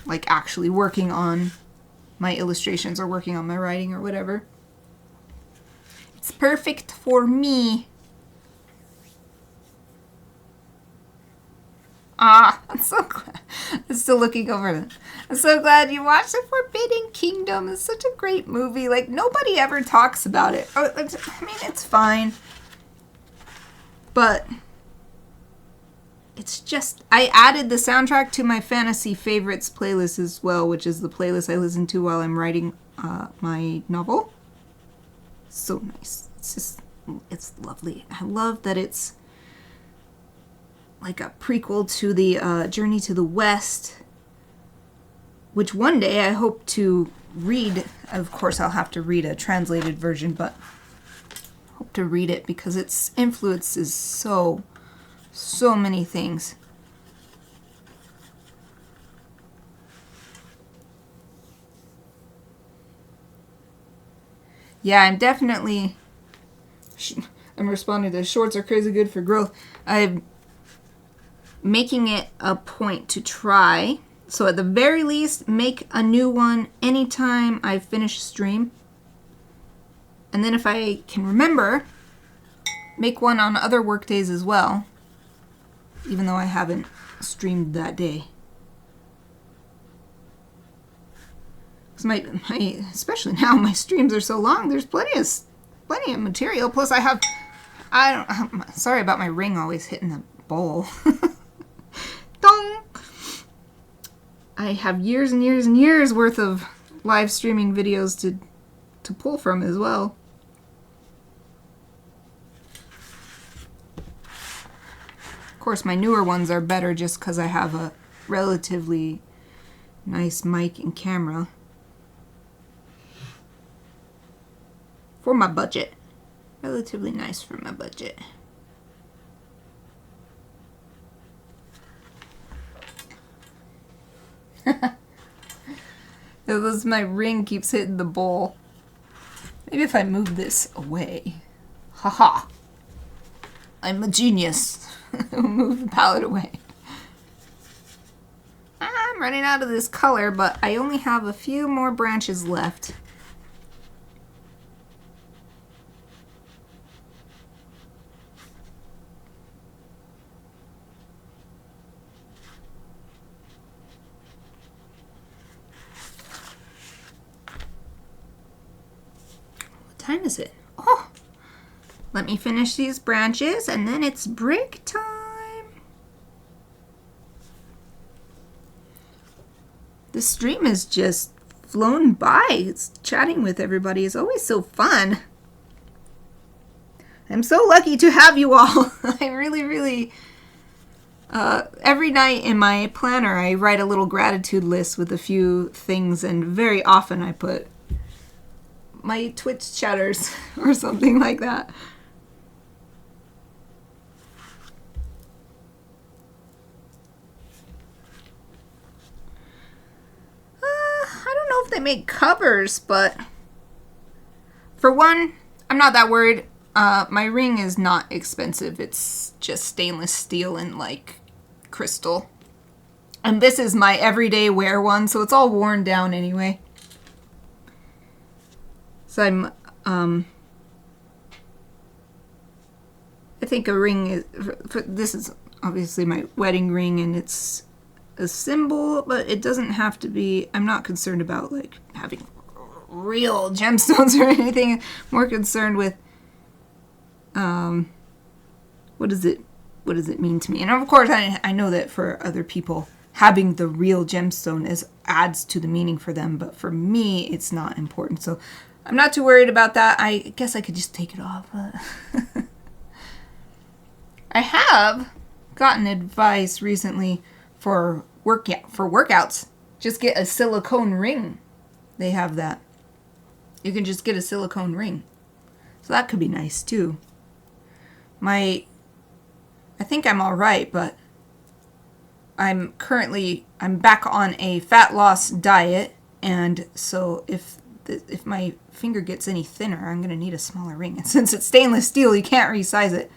like actually working on my illustrations or working on my writing or whatever. It's perfect for me. I'm so glad. I'm still looking over it. I'm so glad you watched The Forbidden Kingdom. It's such a great movie. Like, nobody ever talks about it. I mean, it's fine. But it's just, I added the soundtrack to my fantasy favorites playlist as well, which is the playlist I listen to while I'm writing my novel. So nice. It's lovely. I love that it's like a prequel to the Journey to the West, which one day I hope to read. Of course, I'll have to read a translated version, but I hope to read it because its influence is so many things. Yeah, I'm responding to shorts are crazy good for growth. I'm making it a point to try. So at the very least, make a new one anytime I finish stream. And then if I can remember, make one on other work days as well. Even though I haven't streamed that day. Because my especially now, my streams are so long, there's plenty of material. Plus sorry about my ring always hitting the bowl. Dong! I have years and years and years worth of live streaming videos to pull from as well. Of course, my newer ones are better just because I have a relatively nice mic and camera. For my budget. Relatively nice for my budget. My ring keeps hitting the bowl. Maybe if I move this away. Haha. I'm a genius. Move the palette away. I'm running out of this color, but I only have a few more branches left. Time is it? Oh, let me finish these branches and then it's break time. The stream has just flown by. It's chatting with everybody is always so fun. I'm so lucky to have you all. I really Every night in my planner, I write a little gratitude list with a few things, and very often I put my Twitch chatters or something like that. I don't know if they make covers, but for one, I'm not that worried. My ring is not expensive. It's just stainless steel and like crystal. And this is my everyday wear one, so it's all worn down anyway. So I think a ring is, this is obviously my wedding ring, and it's a symbol, but it doesn't have to be, I'm not concerned about like having real gemstones or anything. I'm more concerned with what does it mean to me? And of course I know that for other people having the real gemstone adds to the meaning for them, but for me it's not important. So I'm not too worried about that. I guess I could just take it off. I have gotten advice recently for workouts. Just get a silicone ring. They have that. You can just get a silicone ring. So that could be nice too. I think I'm all right, but I'm back on a fat loss diet, and so if my finger gets any thinner, I'm going to need a smaller ring. And since it's stainless steel, you can't resize it.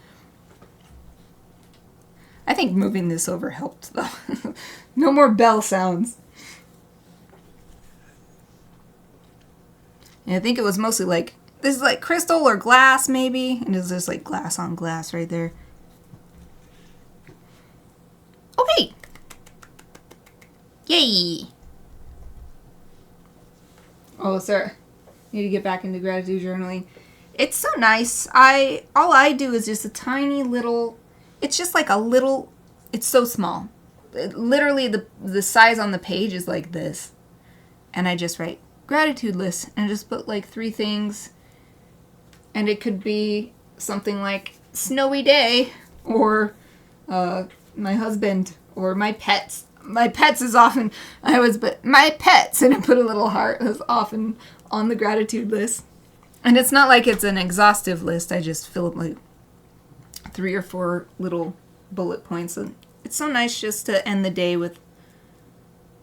I think moving this over helped, though. No more bell sounds. And I think it was mostly like, this is like crystal or glass, maybe. And it's just like glass on glass right there. Okay. Yay. Oh, sir. Need to get back into gratitude journaling. It's so nice. All I do is just a tiny little, it's just like a little, it's so small. Literally the size on the page is like this. And I just write gratitude list and I just put like 3 things. And it could be something like snowy day, or my husband, or my pets. My pets is often, I always put my pets, and I put a little heart. That's often on the gratitude list. And it's not like it's an exhaustive list. I just fill up like 3 or 4 little bullet points. And it's so nice just to end the day with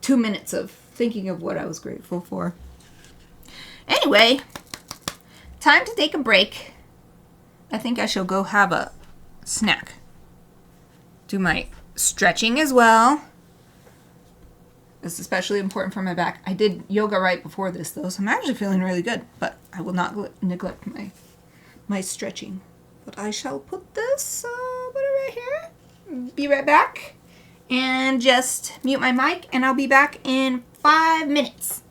2 minutes of thinking of what I was grateful for. Anyway, time to take a break. I think I shall go have a snack. Do my stretching as well. It's especially important for my back. I did yoga right before this, though, so I'm actually feeling really good. But I will not neglect my stretching. But I shall put this right here. Be right back. And just mute my mic, and I'll be back in 5 minutes.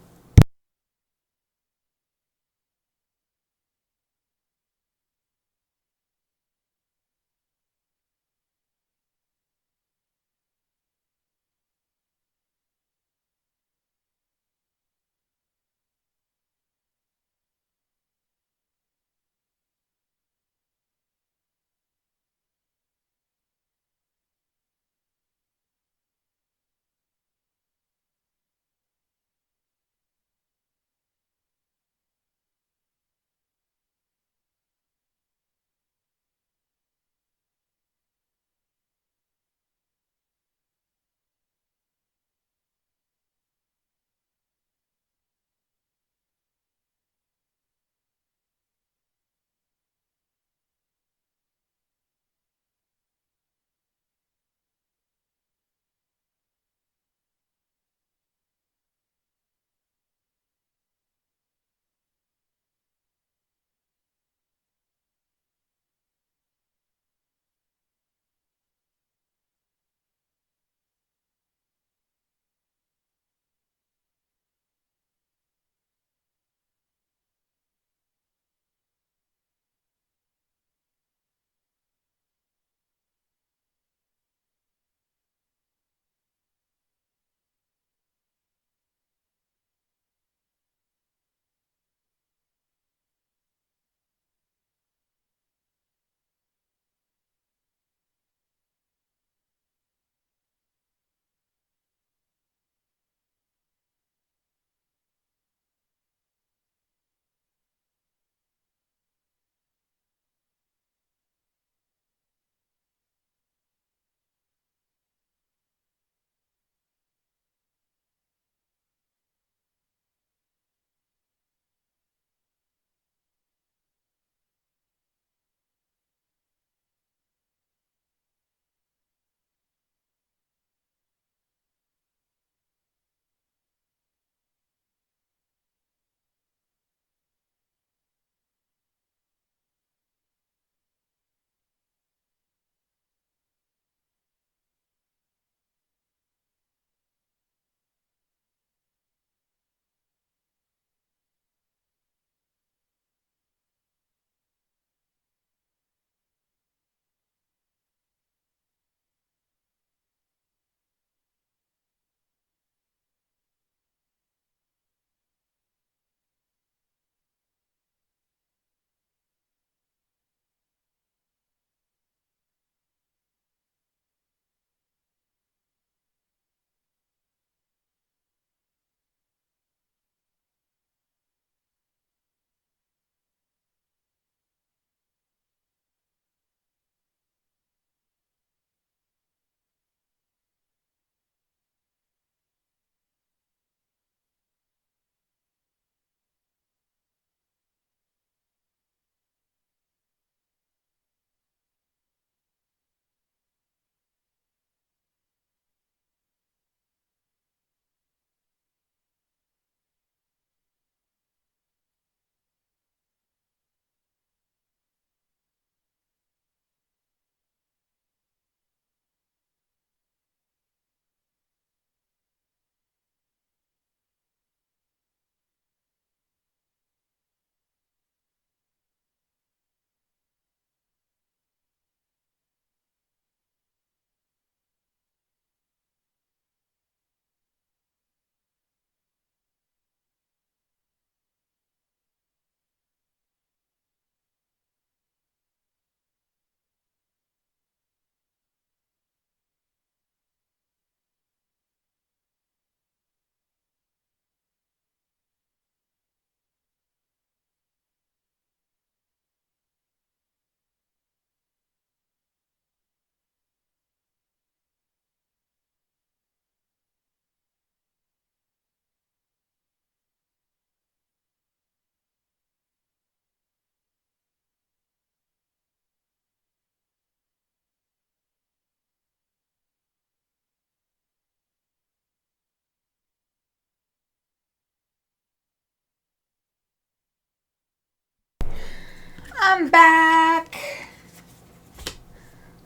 I'm back.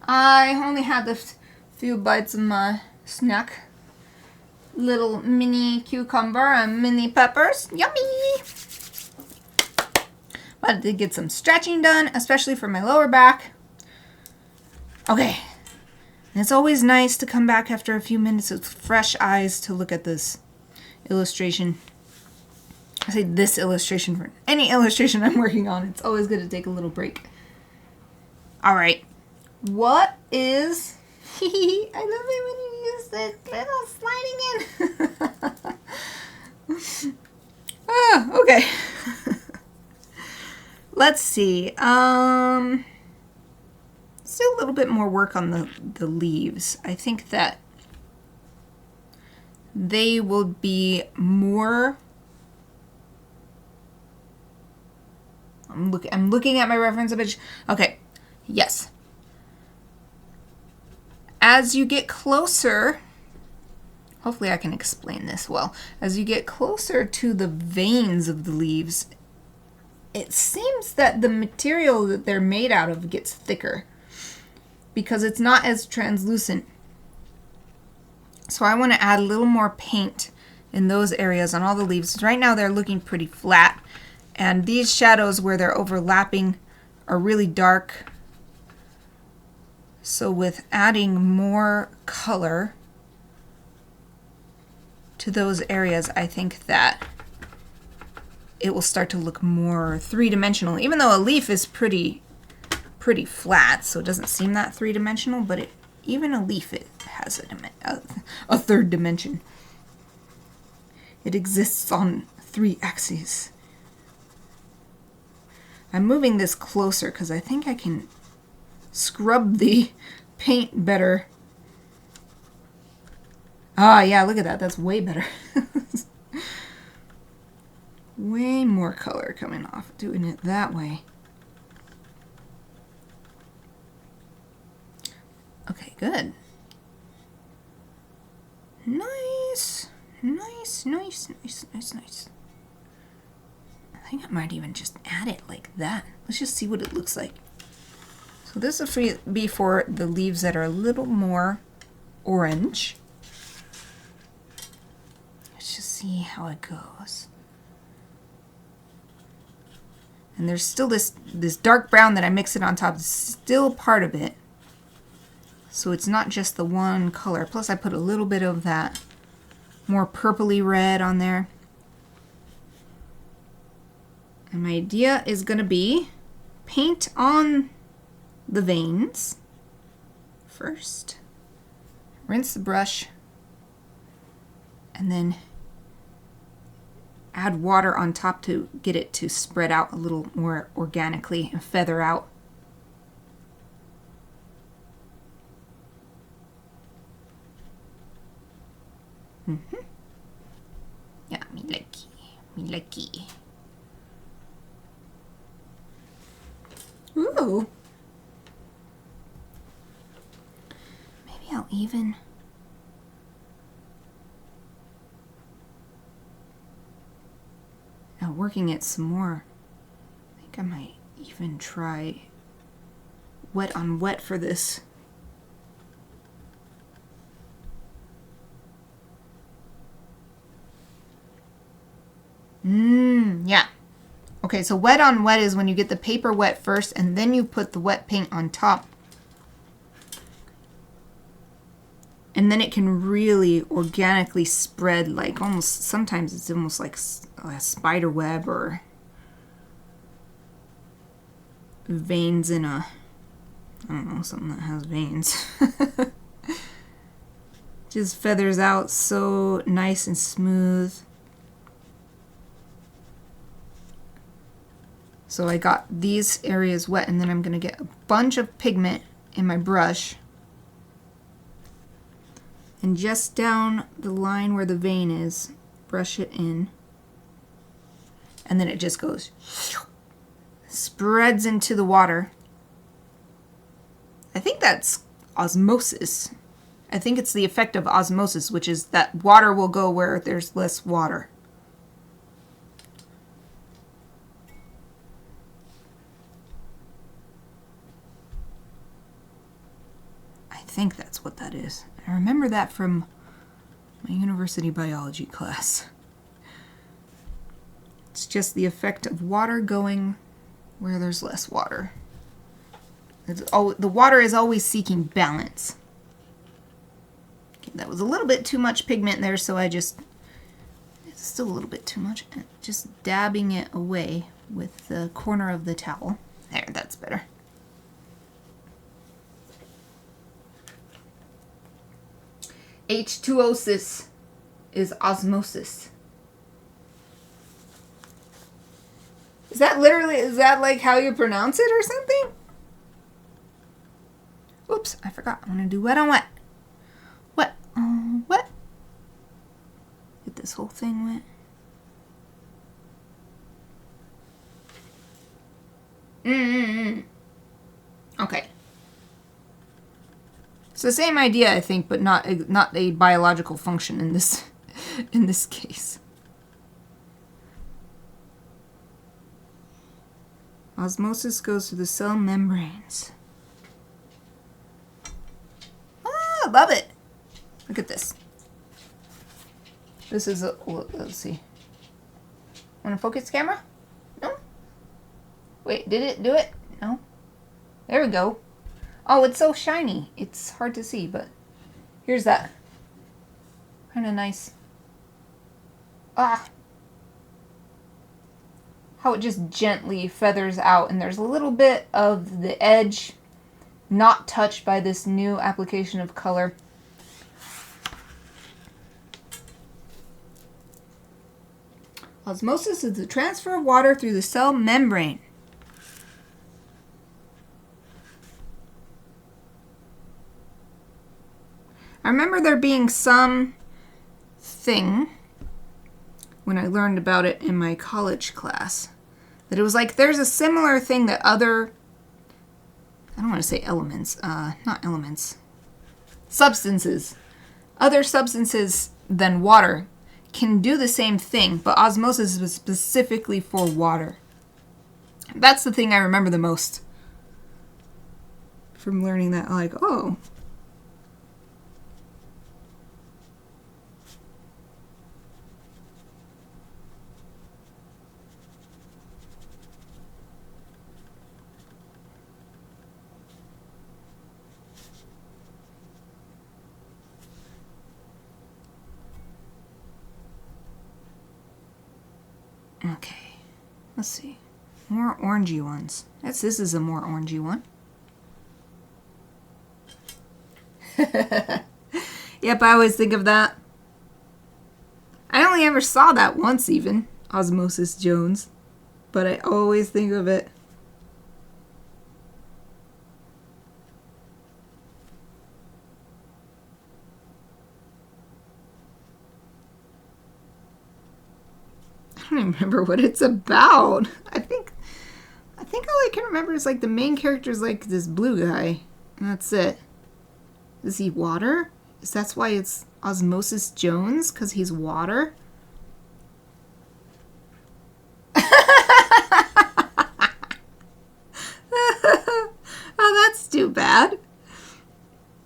I only had a few bites of my snack. Little mini cucumber and mini peppers. Yummy! But I did get some stretching done, especially for my lower back. Okay. And it's always nice to come back after a few minutes with fresh eyes to look at this illustration. I say this illustration for any illustration I'm working on. It's always good to take a little break. All right. What is... I love it when you use the little sliding in. Okay. Let's see. Let's do a little bit more work on the leaves. I think that they will be more... I'm looking at my reference image. Okay. Yes. As you get closer, hopefully I can explain this well. As you get closer to the veins of the leaves, it seems that the material that they're made out of gets thicker because it's not as translucent. So I want to add a little more paint in those areas on all the leaves. Right now they're looking pretty flat, and these shadows where they're overlapping are really dark. So with adding more color to those areas, I think that it will start to look more three-dimensional, even though a leaf is pretty flat, so it doesn't seem that three-dimensional, but even a leaf, it has a third dimension. It exists on 3 axes. I'm moving this closer because I think I can scrub the paint better. Ah, yeah, look at that. That's way better. Way more color coming off doing it that way. Okay, good. Nice. Nice, nice, nice, nice, nice. I think I might even just add it like that. Let's just see what it looks like. So this will be for the leaves that are a little more orange. Let's just see how it goes. And there's still this dark brown that I mix it on top. It's still part of it. So it's not just the one color. Plus I put a little bit of that more purpley red on there. And my idea is going to be paint on the veins first, rinse the brush, and then add water on top to get it to spread out a little more organically and feather out. Yeah, me lucky. Ooh. Maybe I'll even... Now working it some more. I think I might even try wet on wet for this. Yeah. Okay, so wet on wet is when you get the paper wet first and then you put the wet paint on top. And then it can really organically spread, like almost, sometimes it's almost like a spider web or veins in a, I don't know, something that has veins. Just feathers out so nice and smooth. So I got these areas wet, and then I'm going to get a bunch of pigment in my brush. And just down the line where the vein is, brush it in. And then it just goes, spreads into the water. I think that's osmosis. I think it's the effect of osmosis, which is that water will go where there's less water. think that's what that is. I remember that from my university biology class. It's just the effect of water going where there's less water. The water is always seeking balance. Okay, that was a little bit too much pigment there, so it's still a little bit too much. Just dabbing it away with the corner of the towel. There, that's better. H2O is osmosis. Is that like how you pronounce it or something? Oops, I forgot. I'm gonna do wet on wet. Wet on wet. Get this whole thing wet. Okay. It's the same idea, I think, but not a biological function in this case. Osmosis goes through the cell membranes. Ah, love it. Look at this. This is let's see. Want to focus camera? No? Wait, did it do it? No? There we go. Oh, it's so shiny. It's hard to see, but here's that. Kind of nice. Ah. How it just gently feathers out, and there's a little bit of the edge not touched by this new application of color. Osmosis is the transfer of water through the cell membrane. I remember there being some thing when I learned about it in my college class that it was like there's a similar thing that other, I don't want to say elements, not elements, substances, other substances than water can do the same thing, but osmosis was specifically for water. That's the thing I remember the most from learning that, like, oh. Okay, let's see. More orangey ones. This is a more orangey one. Yep, I always think of that. I only ever saw that once even, Osmosis Jones, but I always think of it. I don't even remember what it's about. I think all I can remember is like the main character is like this blue guy, and that's it. Is he water? That's why it's Osmosis Jones, because he's water? Oh, that's too bad.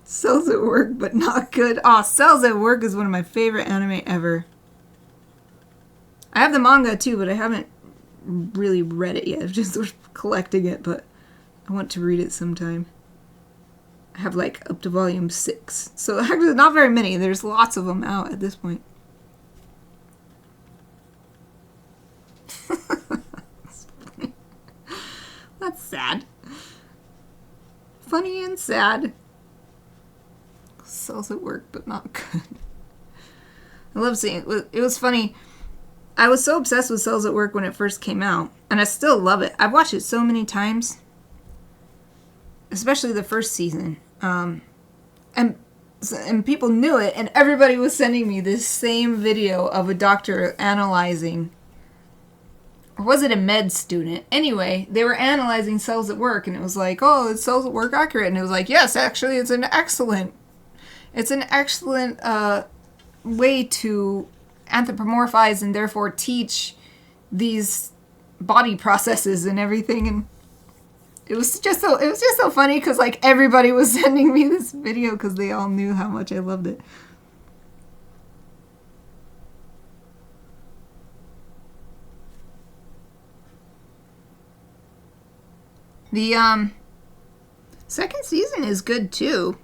Cells at Work, but not good. Oh, Cells at Work is one of my favorite anime ever. I have the manga too, but I haven't really read it yet. I'm just sort of collecting it, but I want to read it sometime. I have like up to volume 6. So actually not very many. There's lots of them out at this point. That's funny. That's sad. Funny and sad. Cells at Work, but not good. I love seeing it. It was funny. I was so obsessed with Cells at Work when it first came out, and I still love it. I've watched it so many times, especially the first season. And people knew it, and everybody was sending me this same video of a doctor analyzing, or was it a med student? Anyway, they were analyzing Cells at Work, and it was like, oh, is Cells at Work accurate? And it was like, yes, actually, it's an excellent way to anthropomorphize and therefore teach these body processes and everything. And It was just so funny because like everybody was sending me this video because they all knew how much I loved it. The second season is good too.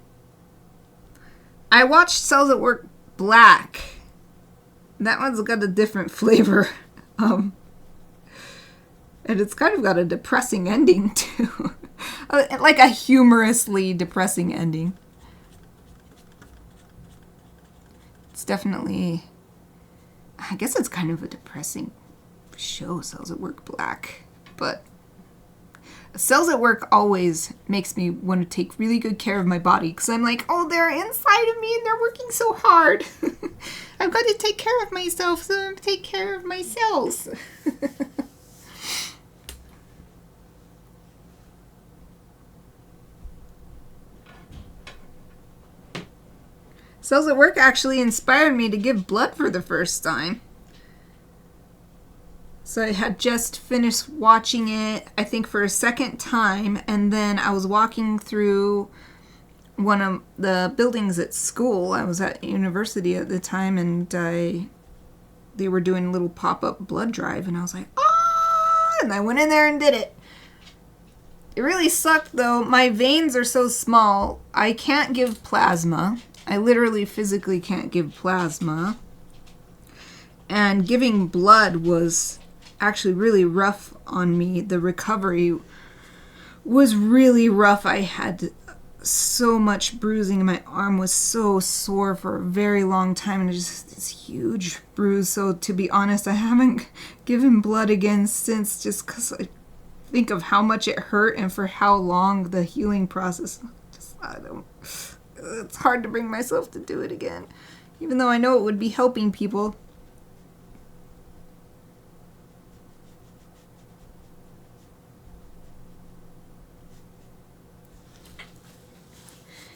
I watched Cells at Work Black. That one's got a different flavor. And it's kind of got a depressing ending too. Like a humorously depressing ending. It's definitely, I guess it's kind of a depressing show, Cells at Work Black. But Cells at Work always makes me want to take really good care of my body because I'm like, oh, they're inside of me and they're working so hard. I've got to take care of myself, so I'm take care of my cells. Cells at Work actually inspired me to give blood for the first time. So I had just finished watching it, I think, for a second time, and then I was walking through one of the buildings at school. I was at university at the time, and they were doing a little pop-up blood drive, and I was like, ah! And I went in there and did it. It really sucked, though. My veins are so small, I can't give plasma. I literally physically can't give plasma. And giving blood was actually really rough on me. The recovery was really rough. I had so much bruising and my arm was so sore for a very long time, and just this huge bruise. So to be honest, I haven't given blood again since, just because I think of how much it hurt and for how long the healing process. It's hard to bring myself to do it again, even though I know it would be helping people.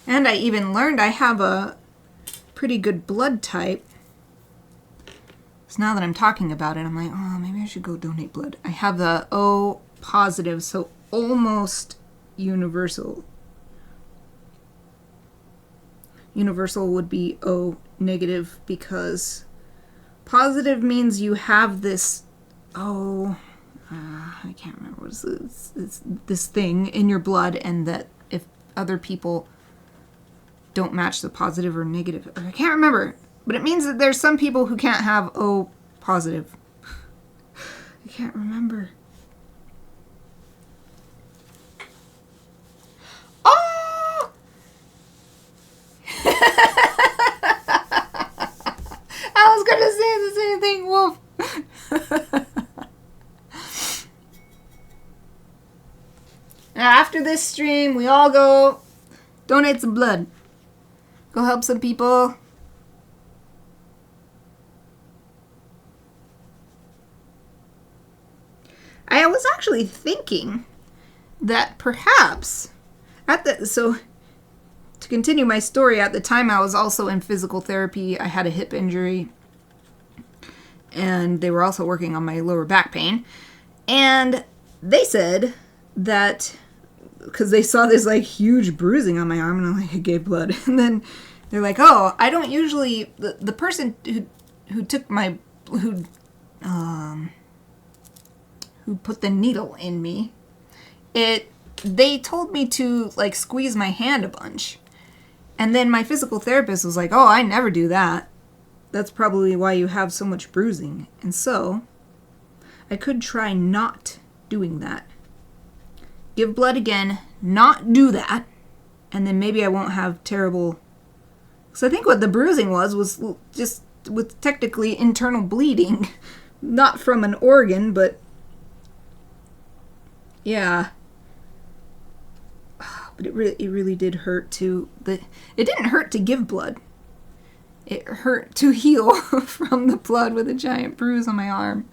And I even learned I have a pretty good blood type. So now that I'm talking about it, I'm like, oh, maybe I should go donate blood. I have the O positive, so almost universal. Universal would be O negative because positive means you have this, I can't remember what this thing in your blood, and that if other people don't match the positive or negative, or I can't remember, but it means that there's some people who can't have O positive. I can't remember. Oh! I was gonna say the same thing, Wolf. Now after this stream, we all go donate some blood. Go help some people. I was actually thinking that perhaps so to continue my story, at the time I was also in physical therapy. I had a hip injury, and they were also working on my lower back pain. And they said that because they saw this like huge bruising on my arm, and I'm like, I gave blood. And then they're like, oh, I don't usually, the person who took my, who put the needle in me, they told me to like squeeze my hand a bunch. And then my physical therapist was like, oh, I never do that. That's probably why you have so much bruising. And so I could try not doing that. Give blood again, not do that, and then maybe I won't have terrible... Because I think what the bruising was just with technically internal bleeding. Not from an organ, but... Yeah. But it really did hurt to... It didn't hurt to give blood. It hurt to heal from the blood with a giant bruise on my arm.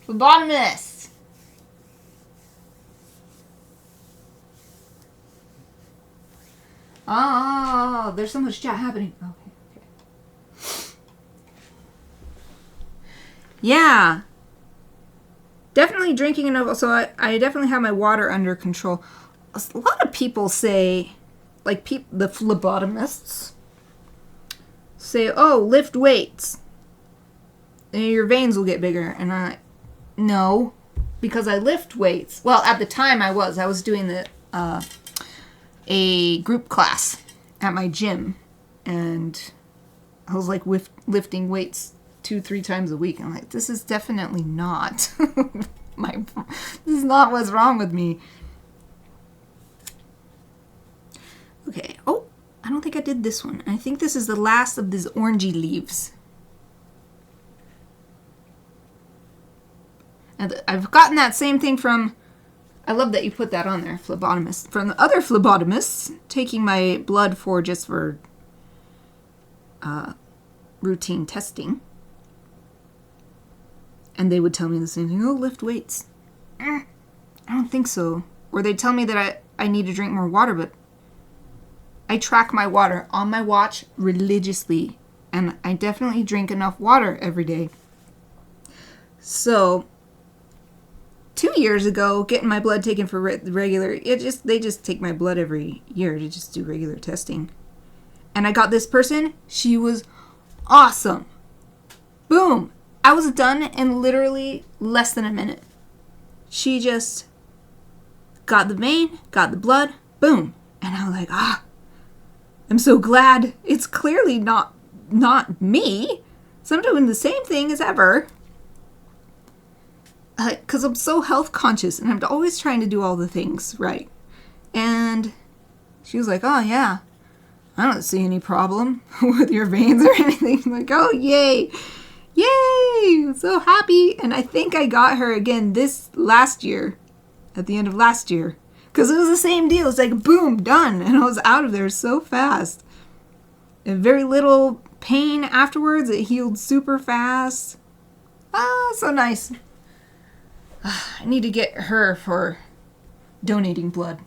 Phlebotomist! Oh, there's so much chat happening. Okay. Yeah. definitely drinking enough. So I definitely have my water under control. A lot of people say, like the phlebotomists say, oh, lift weights and your veins will get bigger. And no, because I lift weights. Well, at the time I was doing a group class at my gym, and I was like lifting weights 2-3 times a week. I'm like, this is definitely not this is not what's wrong with me. Okay. Oh, I don't think I did this one. I think this is the last of these orangey leaves. And I've gotten that same thing from, I love that you put that on there, phlebotomist. From the other phlebotomists, taking my blood for routine testing. And they would tell me the same thing, oh, lift weights. I don't think so. Or they'd tell me that I need to drink more water, but I track my water on my watch religiously. And I definitely drink enough water every day. So 2 years ago, getting my blood taken for regular, they just take my blood every year to just do regular testing. And I got this person. She was awesome. Boom. I was done in literally less than a minute. She just got the vein, got the blood, boom. And I was like, I'm so glad. It's clearly not me. So I'm doing the same thing as ever. Because I'm so health conscious and I'm always trying to do all the things right. And she was like, oh yeah, I don't see any problem with your veins or anything. I'm like, oh yay, I'm so happy. And I think I got her again this last year, at the end of last year. Because it was the same deal. It's like, boom, done. And I was out of there so fast. And very little pain afterwards. It healed super fast. So nice. I need to get her for donating blood.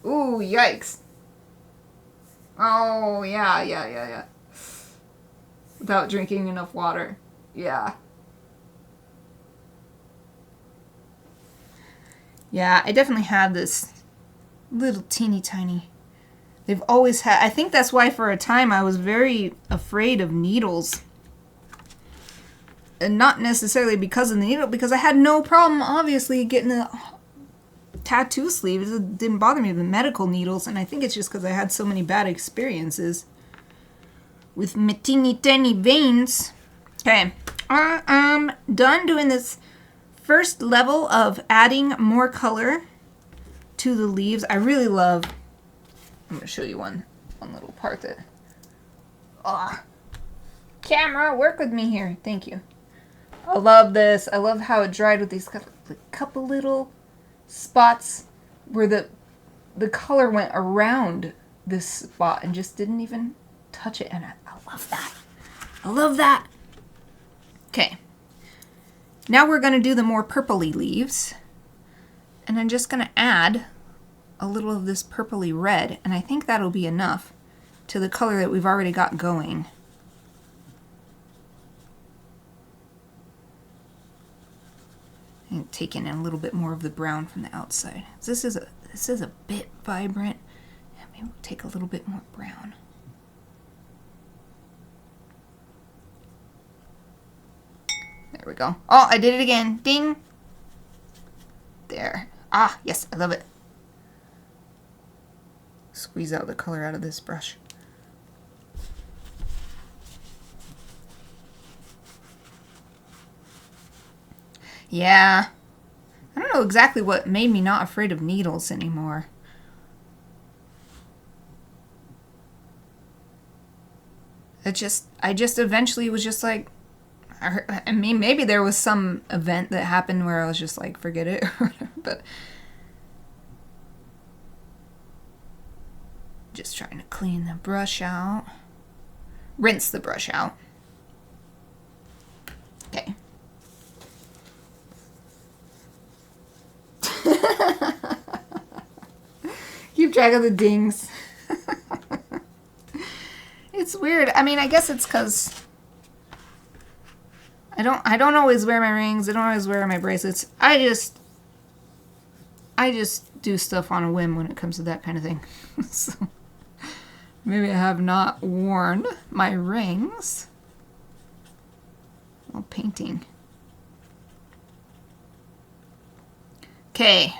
Ooh, yikes. Oh, yeah. Without drinking enough water. Yeah. Yeah, I definitely had this little teeny tiny. They've always had, I think that's why for a time I was very afraid of needles. And not necessarily because of the needle, because I had no problem, obviously, getting a tattoo sleeve. It didn't bother me with medical needles, and I think it's just because I had so many bad experiences with my teeny tiny veins. Okay, I'm done doing this first level of adding more color to the leaves. I really love, I'm going to show you one little part that, camera, work with me here. Thank you. I love this. I love how it dried with these couple little spots where the color went around this spot and just didn't even touch it. And I love that. I love that. Okay. Now we're going to do the more purpley leaves. And I'm just going to add a little of this purpley red. And I think that'll be enough to the color that we've already got going. And taking in a little bit more of the brown from the outside. This is a bit vibrant. Yeah, maybe we'll take a little bit more brown. There we go. Oh, I did it again. Ding. There. Ah, yes, I love it. Squeeze out the color out of this brush. Yeah. I don't know exactly what made me not afraid of needles anymore. I just eventually was just like, I mean, maybe there was some event that happened where I was just like, forget it, or whatever, but just trying to clean the brush out. Rinse the brush out. Okay. Keep track of the dings. It's It's weird. I mean, I guess it's because I don't always wear my rings. I don't always wear my bracelets. I just do stuff on a whim when it comes to that kind of thing. So maybe I have not worn my rings while painting. Okay.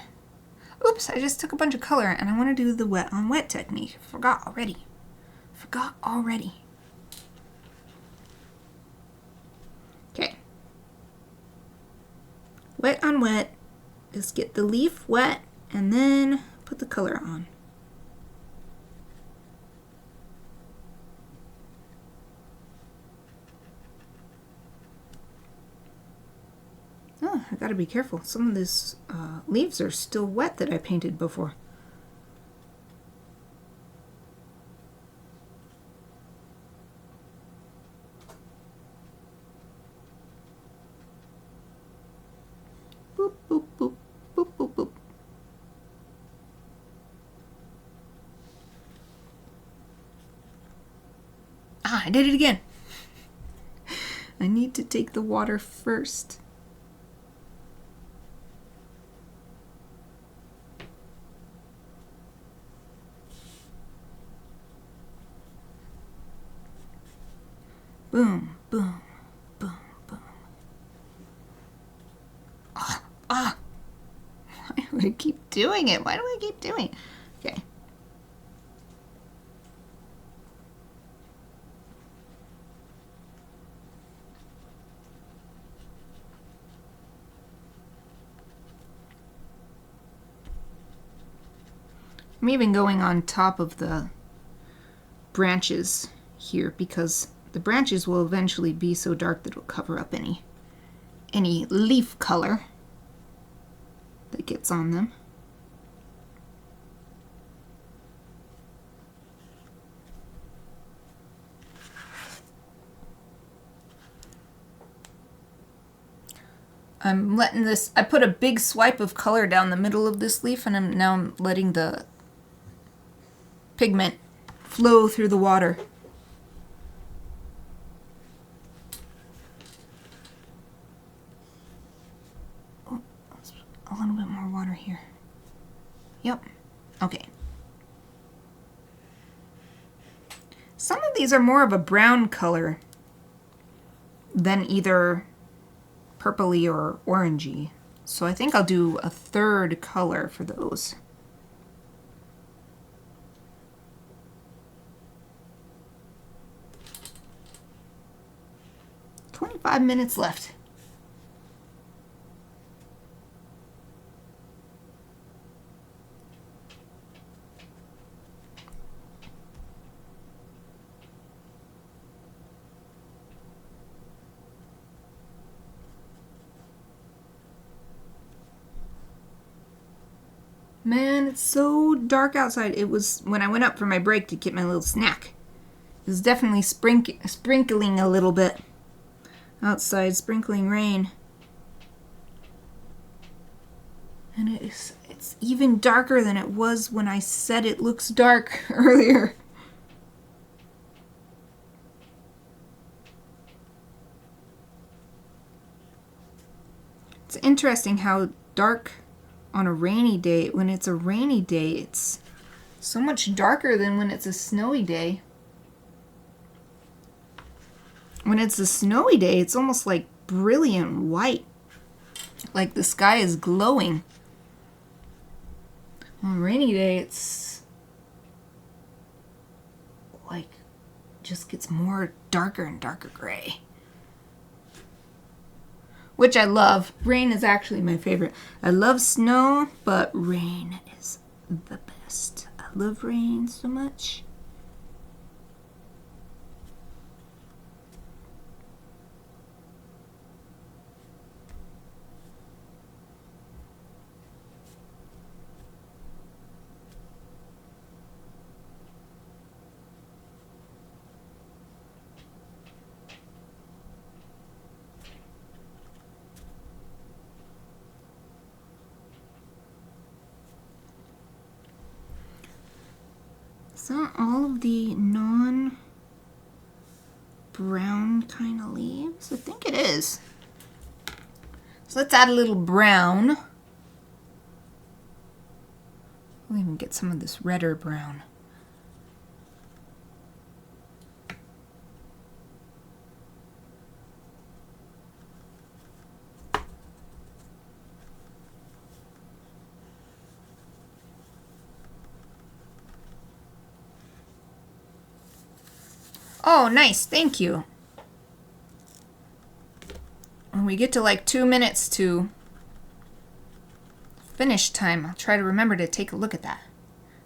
Oops, I just took a bunch of color and I want to do the wet on wet technique. Forgot already. Okay. Wet on wet. Just get the leaf wet and then put the color on. Oh, I gotta be careful. Some of these leaves are still wet that I painted before. Boop, boop, boop, boop, boop, boop. Ah, I did it again. I need to take the water first. Boom, boom, boom, boom. Ah! Why do I keep doing it? Why do I keep doing it? Okay. I'm even going on top of the branches here because the branches will eventually be so dark that it'll cover up any leaf color that gets on them. I'm letting this, I put a big swipe of color down the middle of this leaf and I'm letting the pigment flow through the water. Oh, a little bit more water here. Yep. Okay. Some of these are more of a brown color than either purpley or orangey. So I think I'll do a third color for those. "5 minutes left." Man, it's so dark outside. It was when I went up for my break to get my little snack. It was definitely sprinkling a little bit outside, sprinkling rain. And it's even darker than it was when I said it looks dark earlier. It's interesting how dark on a rainy day, when it's a rainy day, it's so much darker than when it's a snowy day. When it's a snowy day, it's almost like brilliant white, like the sky is glowing. On a rainy day, it's like just gets more darker and darker gray. Which I love. Rain is actually my favorite. I love snow, but rain is the best. I love rain so much. So all of the non-water brown kind of leaves. I think it is. So let's add a little brown. We'll even get some of this redder brown. Oh, nice. Thank you. When we get to like 2 minutes to finish time, I'll try to remember to take a look at that.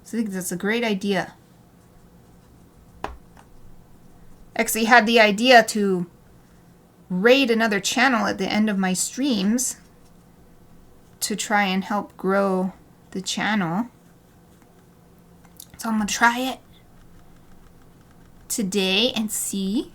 So I think that's a great idea. Actually had the idea to raid another channel at the end of my streams to try and help grow the channel. So I'm going to try it today and see.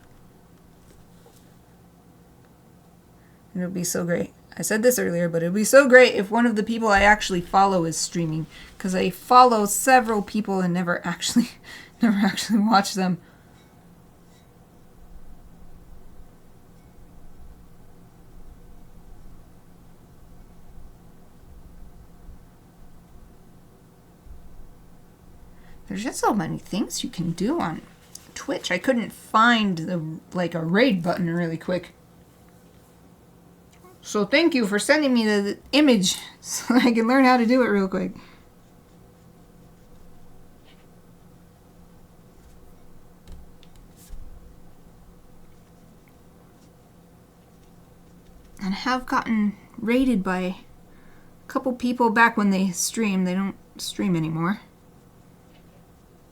It'll be so great. I said this earlier, but it'd be so great if one of the people I actually follow is streaming, because I follow several people and never actually watch them. There's just so many things you can do on Twitch. I couldn't find a raid button really quick. So thank you for sending me the image so I can learn how to do it real quick. And I have gotten raided by a couple people back when they stream. They don't stream anymore.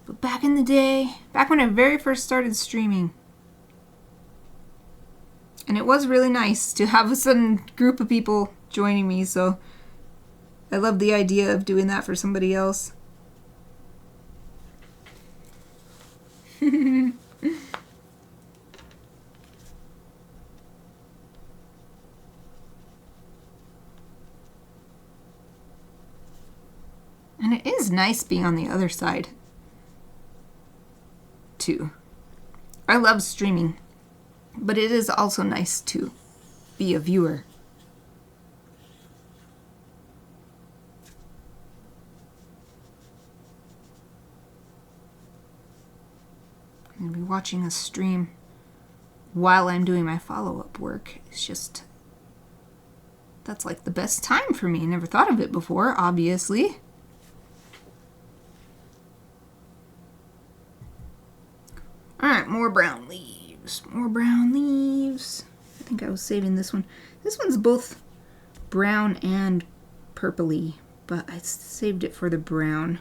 But back in the day, back when I very first started streaming, and it was really nice to have a sudden group of people joining me, so I love the idea of doing that for somebody else. And it is nice being on the other side, too. I love streaming. But it is also nice to be a viewer. I'm going to be watching a stream while I'm doing my follow-up work. It's just, that's like the best time for me. I never thought of it before, obviously. Alright, more brown leaves. More brown leaves. I think I was saving this one. This one's both brown and purpley, but I saved it for the brown.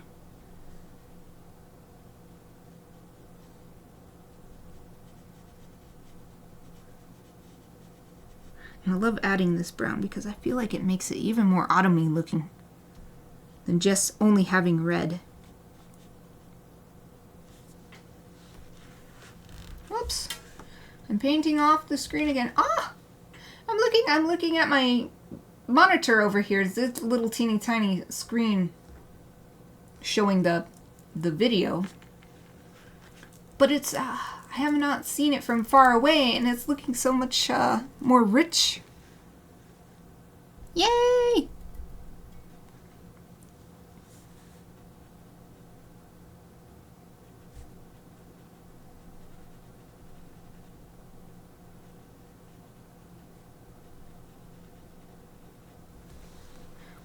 And I love adding this brown because I feel like it makes it even more autumny looking than just only having red. Whoops. I'm painting off the screen again. Ah! I'm looking at my monitor over here. It's this little teeny tiny screen showing the video. But it's I have not seen it from far away, and it's looking so much more rich. Yay!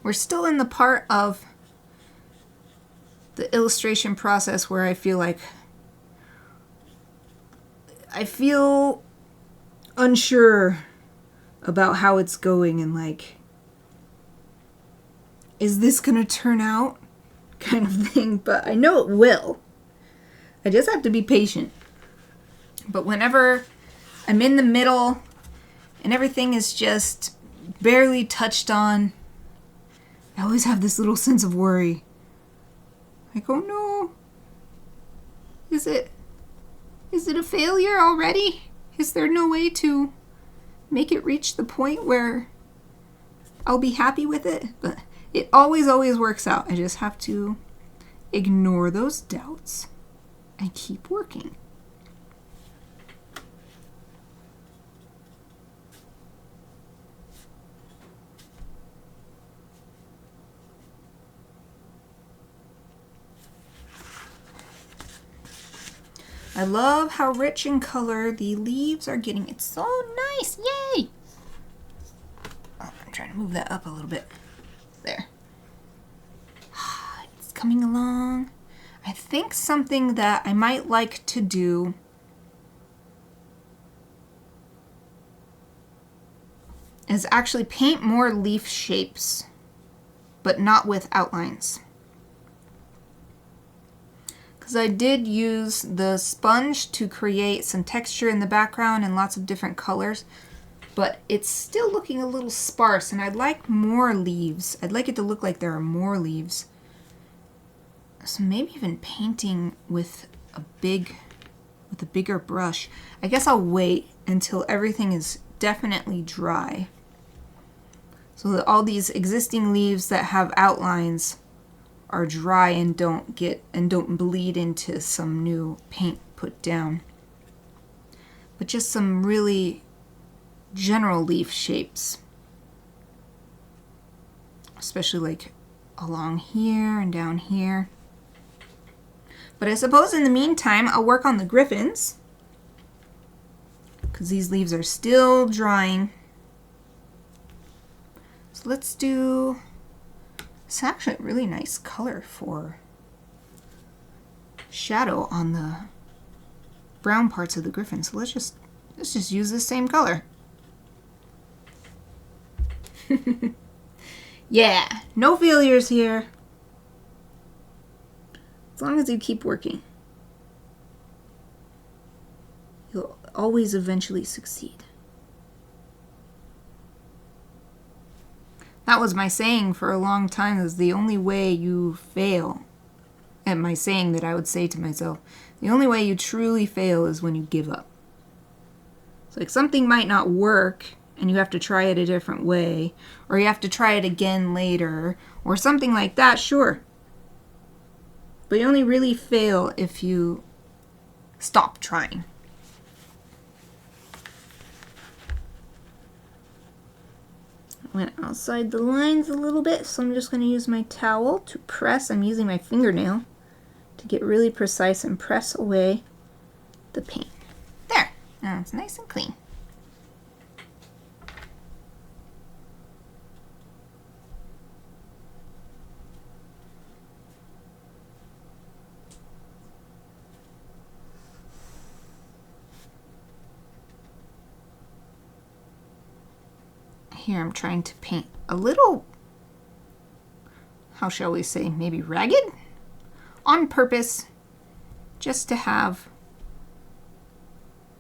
We're still in the part of the illustration process where I feel unsure about how it's going and like, is this gonna turn out kind of thing, but I know it will. I just have to be patient. But whenever I'm in the middle and everything is just barely touched on, I always have this little sense of worry. Like, oh no, is it a failure already? Is there no way to make it reach the point where I'll be happy with it? But it always works out. I just have to ignore those doubts and keep working. I love how rich in color the leaves are getting. It's so nice. Yay! Oh, I'm trying to move that up a little bit. There. It's coming along. I think something that I might like to do is actually paint more leaf shapes, but not with outlines. Because I did use the sponge to create some texture in the background and lots of different colors, but it's still looking a little sparse, and I'd like more leaves. I'd like it to look like there are more leaves. So maybe even painting with a bigger brush. I guess I'll wait until everything is definitely dry, so that all these existing leaves that have outlines are dry and don't bleed into some new paint put down. But just some really general leaf shapes, especially like along here and down here. But I suppose in the meantime I'll work on the griffins, because these leaves are still drying. So let's do, it's actually a really nice color for shadow on the brown parts of the griffin. So let's just use the same color. Yeah, no failures here. As long as you keep working, you'll always eventually succeed. That was my saying for a long time, is the only way you fail. And my saying that I would say to myself, the only way you truly fail is when you give up. It's like something might not work and you have to try it a different way, or you have to try it again later, or something like that, sure. But you only really fail if you stop trying. Went outside the lines a little bit, so I'm just going to use my towel to press. I'm using my fingernail to get really precise and press away the paint. There. Now it's nice and clean. Here I'm trying to paint a little, how shall we say, maybe ragged, on purpose, just to have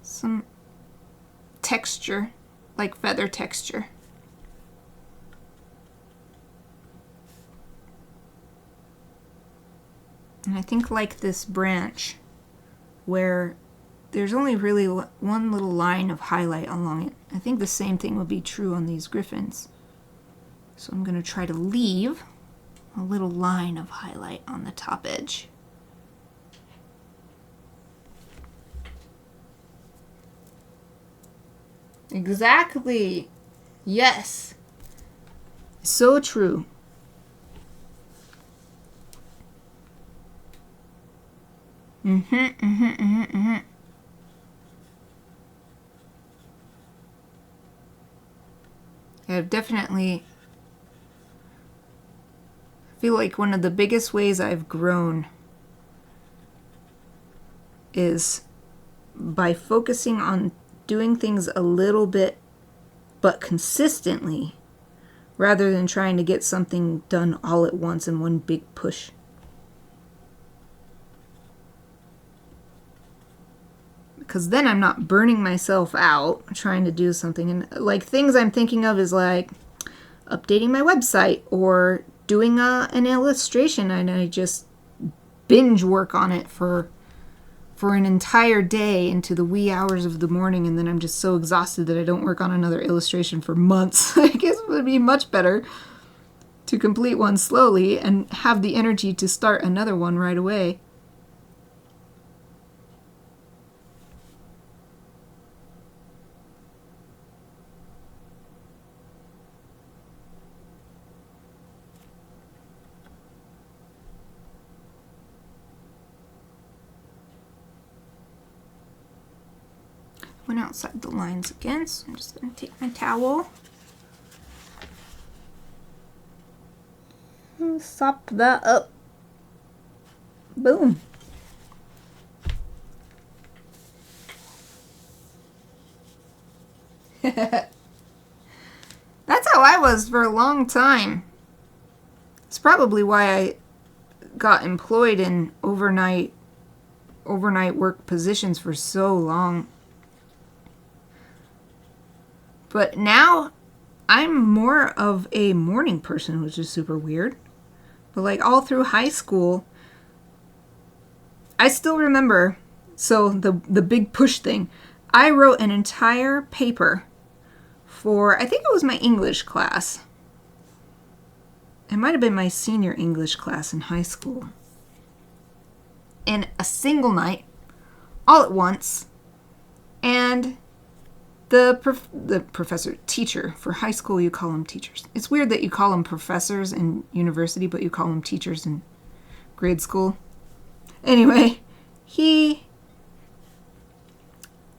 some texture, like feather texture. And I think like this branch where there's only really one little line of highlight along it. I think the same thing would be true on these griffins. So I'm going to try to leave a little line of highlight on the top edge. Exactly. Yes. So true. I've definitely, I feel like one of the biggest ways I've grown is by focusing on doing things a little bit but consistently, rather than trying to get something done all at once in one big push. Because then I'm not burning myself out trying to do something. And like things I'm thinking of is like updating my website or doing an illustration, and I just binge work on it for an entire day into the wee hours of the morning, and then I'm just so exhausted that I don't work on another illustration for months. I guess it would be much better to complete one slowly and have the energy to start another one right away. Went outside the lines again, so I'm just going to take my towel. And sop that up. Boom. That's how I was for a long time. It's probably why I got employed in overnight work positions for so long. But now I'm more of a morning person, which is super weird. But like all through high school, I still remember, so the big push thing, I wrote an entire paper for, I think it was my English class. It might have been my senior English class in high school. In a single night, all at once, and the professor, teacher, for high school you call them teachers. It's weird that you call them professors in university, but you call them teachers in grade school. Anyway, he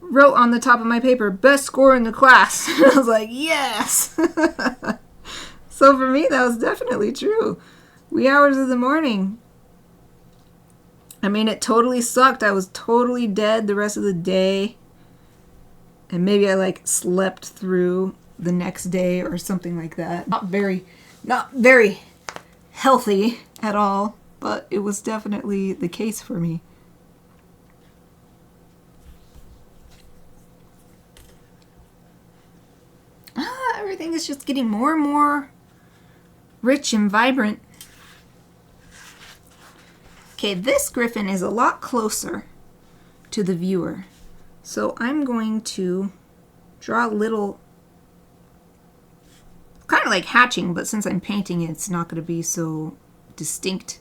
wrote on the top of my paper, best score in the class. I was like, yes! So for me, that was definitely true. Wee hours of the morning. I mean, it totally sucked. I was totally dead the rest of the day. And maybe I like slept through the next day or something like that. Not very healthy at all, but it was definitely the case for me. Everything is just getting more and more rich and vibrant. Okay, this griffin is a lot closer to the viewer. So I'm going to draw a little, kind of like hatching, but since I'm painting it, it's not going to be so distinct.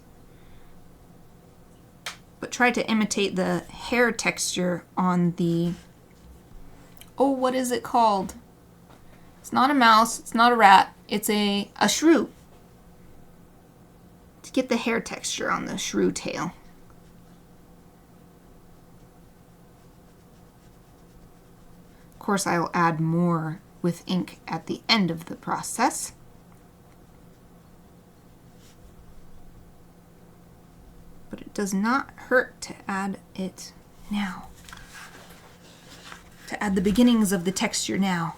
But try to imitate the hair texture on the, oh, what is it called? It's not a mouse, it's not a rat, it's a shrew. To get the hair texture on the shrew tail. Of course, I'll add more with ink at the end of the process. But it does not hurt to add it now. To add the beginnings of the texture now.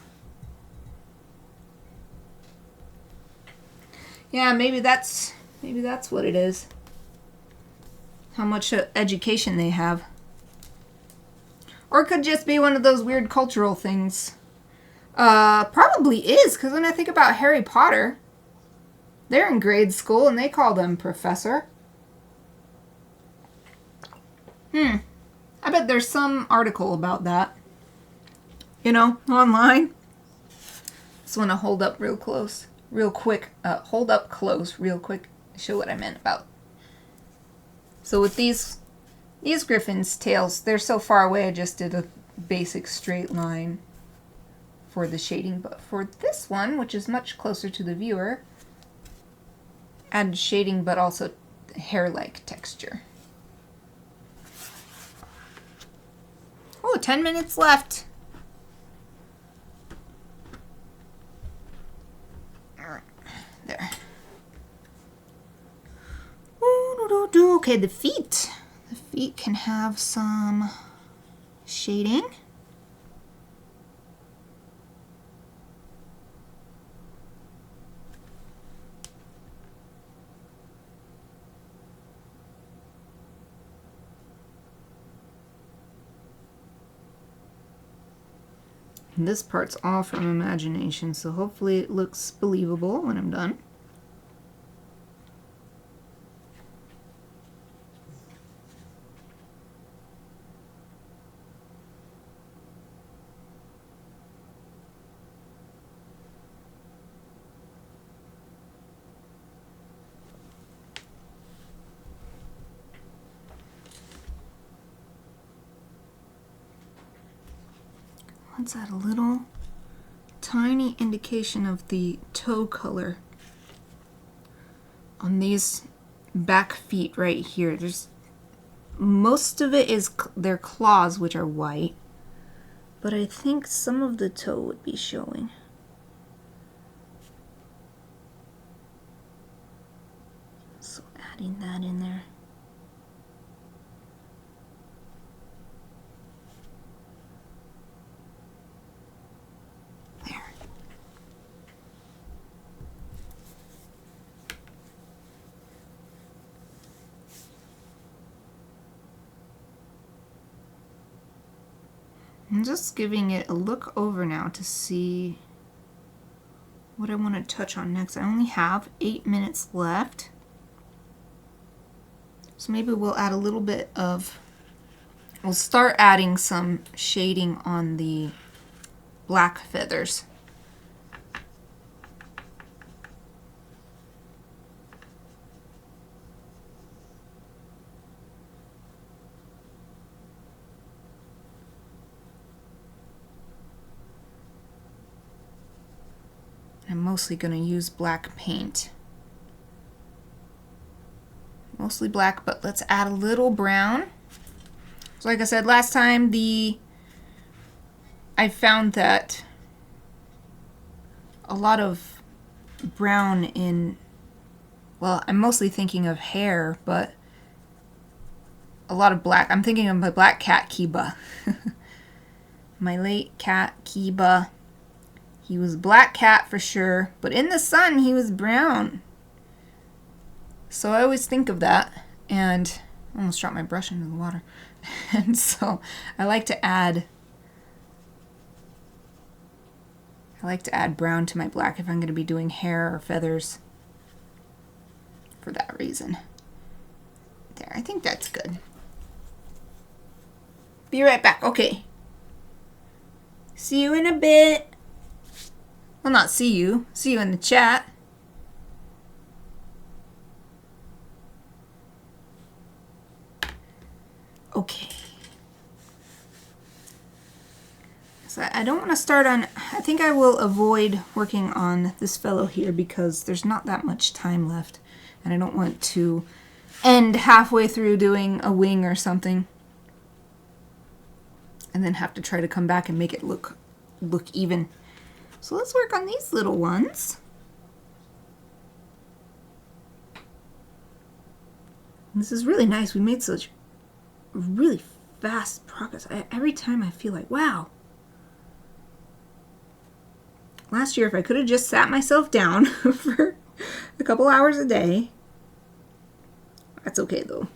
Yeah, maybe that's what it is. How much education they have. Or it could just be one of those weird cultural things. Probably is, because when I think about Harry Potter, they're in grade school and they call them professor. I bet there's some article about that. You know, online. Just want to hold up real close. Real quick. Hold up close real quick. Show what I meant about. So with these griffins' tails, they're so far away I just did a basic straight line for the shading. But for this one, which is much closer to the viewer, add shading but also hair-like texture. Oh, 10 minutes left. There. Okay, the feet. The feet can have some shading. And this part's all from imagination, so hopefully it looks believable when I'm done. Let's add a little tiny indication of the toe color on these back feet right here. There's most of it is their claws, which are white, but I think some of the toe would be showing. So adding that in there. There. I'm just giving it a look over now to see what I want to touch on next. I only have 8 minutes left. So maybe we'll add a little bit of, we'll start adding some shading on the black feathers. I'm mostly going to use black paint. Mostly black, but let's add a little brown. So like I said last time, I found that a lot of brown in, well, I'm mostly thinking of hair, but a lot of black. I'm thinking of my black cat, Kiba. My late cat, Kiba. He was a black cat for sure, but in the sun he was brown. So I always think of that, and I almost dropped my brush into the water. And so I like to add brown to my black if I'm going to be doing hair or feathers for that reason. There, I think that's good. Be right back. Okay. See you in a bit. Well, not see you. See you in the chat. Okay. So I don't want to start on, I think I will avoid working on this fellow here because there's not that much time left. And I don't want to end halfway through doing a wing or something. And then have to try to come back and make it look even. So let's work on these little ones. This is really nice. We made such really fast progress. Every time I feel like, wow. Last year, if I could have just sat myself down for a couple hours a day, that's okay though.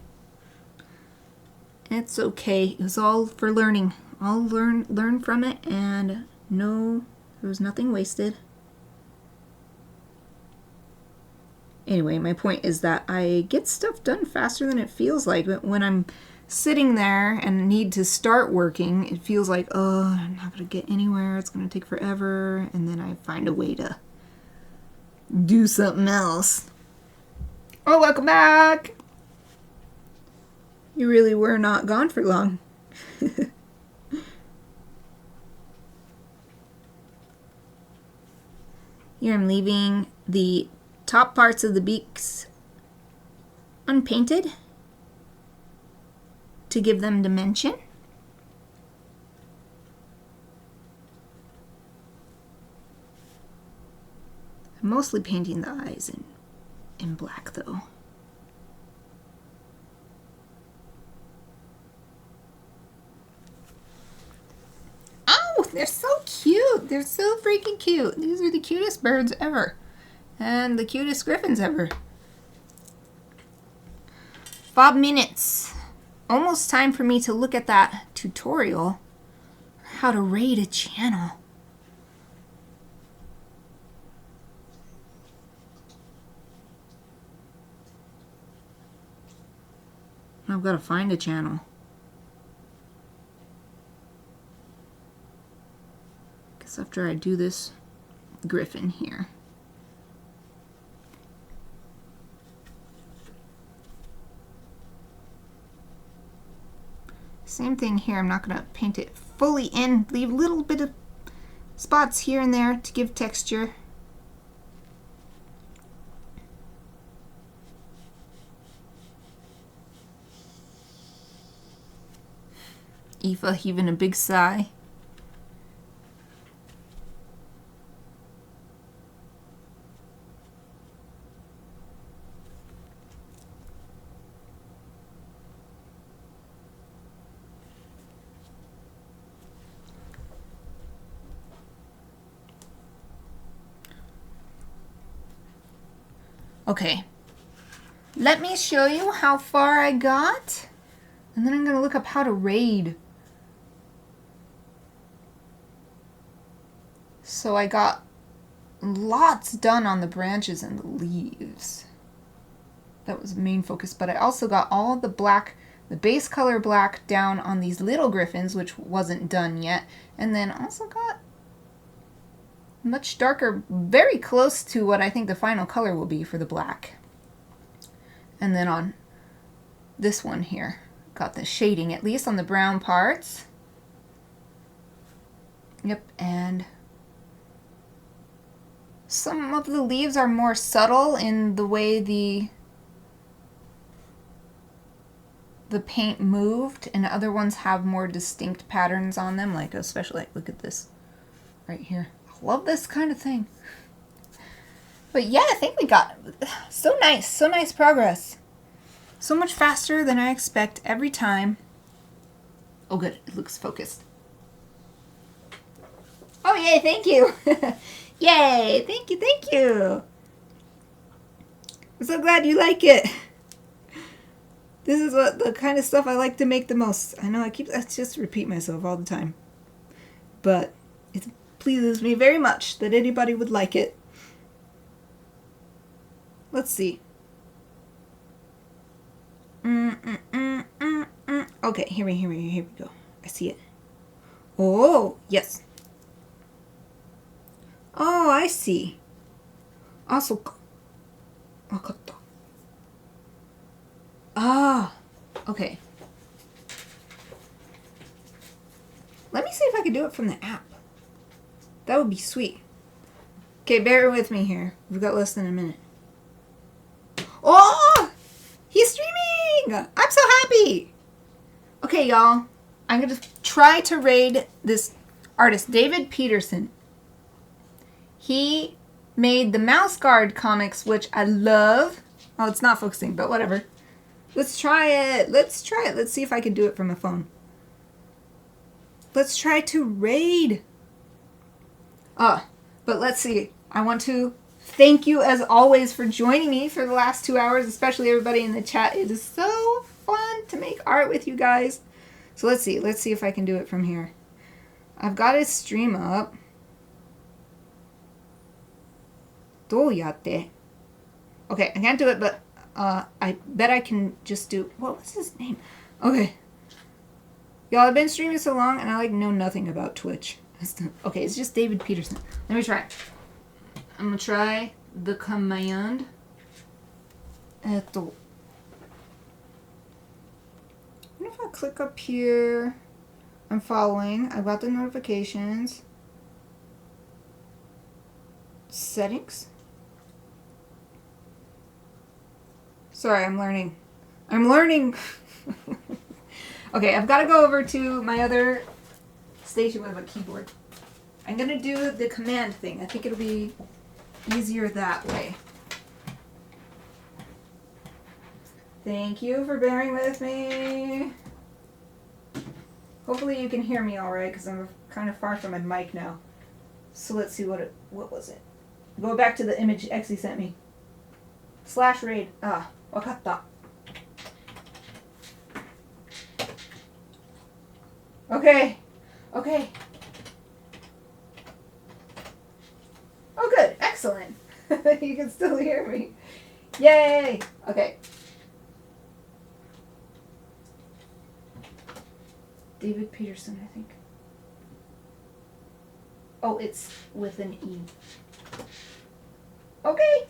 It's okay. It was all for learning. I'll learn from it, and no, there was nothing wasted. Anyway, my point is that I get stuff done faster than it feels like. But when I'm sitting there and need to start working, it feels like, oh, I'm not going to get anywhere. It's going to take forever. And then I find a way to do something else. Oh, welcome back. You really were not gone for long. Here I'm leaving the top parts of the beaks unpainted to give them dimension. I'm mostly painting the eyes in black though. Oh, they're so cute. They're so freaking cute. These are the cutest birds ever. And the cutest griffins ever. 5 minutes. Almost time for me to look at that tutorial. How to raid a channel. I've got to find a channel. Guess after I do this griffin here. Same thing here. I'm not going to paint it fully in. Leave a little bit of spots here and there to give texture. Aoife heaving a big sigh. Okay. Let me show you how far I got. And then I'm going to look up how to raid. So I got lots done on the branches and the leaves. That was the main focus. But I also got all the black, the base color black down on these little griffins, which wasn't done yet. And then also got much darker, very close to what I think the final color will be for the black. And then on this one here, got the shading, at least on the brown parts. Yep, and some of the leaves are more subtle in the way the paint moved, and other ones have more distinct patterns on them, like especially, like, look at this right here. I love this kind of thing. But yeah, I think we got so nice progress. So much faster than I expect every time. Oh good, it looks focused. Oh yay, thank you. Yay, thank you. I'm so glad you like it. This is what the kind of stuff I like to make the most. I know I just repeat myself all the time. But it pleases me very much that anybody would like it. Let's see. Okay, here we go. I see it. Oh, yes. Oh, I see. Also, ah, okay. Let me see if I can do it from the app. That would be sweet. Okay, bear with me here. We've got less than a minute. Oh! He's streaming! I'm so happy! Okay, y'all. I'm going to try to raid this artist, David Peterson. He made the Mouse Guard comics, which I love. Oh, it's not focusing, but whatever. Let's try it. Let's see if I can do it from a phone. Let's try to raid. But let's see. I want to thank you, as always, for joining me for the last 2 hours, especially everybody in the chat. It is so fun to make art with you guys. So let's see. Let's see if I can do it from here. I've got his stream up. どうやって? Okay, I can't do it, but I bet I can just do... What was his name? Okay. Y'all, I've been streaming so long, and I know nothing about Twitch. Okay, it's just David Peterson. Let me try. I'm going to try the command. What if I click up here? I'm following. I've got the notifications. Settings. Sorry, I'm learning. Okay, I've got to go over to my other station with a keyboard. I'm going to do the command thing. I think it'll be easier that way. Thank you for bearing with me. Hopefully you can hear me all right, because I'm kind of far from my mic now. So let's see what was it. Go back to the image Exy sent me. /raid. Wakatta. Okay. Okay. Oh, good. Excellent. You can still hear me. Yay. Okay. David Peterson, I think. Oh, it's with an E. Okay.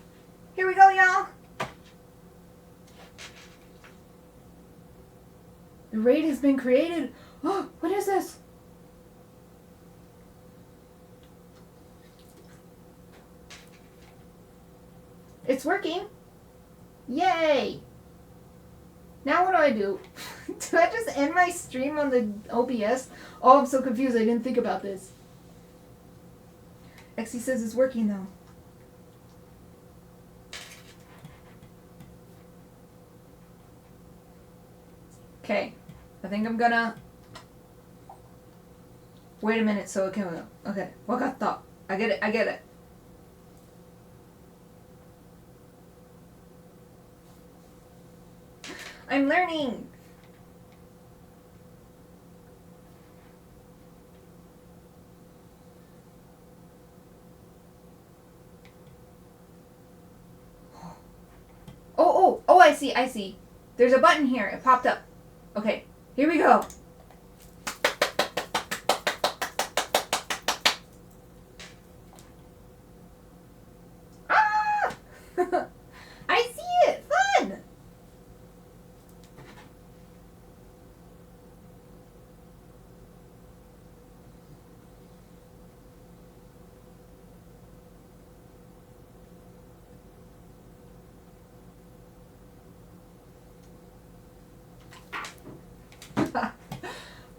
Here we go, y'all. The raid has been created. Oh, what is this? It's working. Yay. Now what do I do? Do I just end my stream on the OBS? Oh, I'm so confused. I didn't think about this. Exy says it's working though. Okay. I think I'm gonna... Wait a minute so it can... Okay. Wakatta. I get it. I'm learning. Oh, I see. There's a button here. It popped up. Okay, here we go. Ah! I see it. Fun.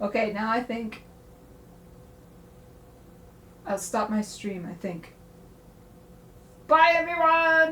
Okay, now I think I'll stop my stream, I think. Bye, everyone!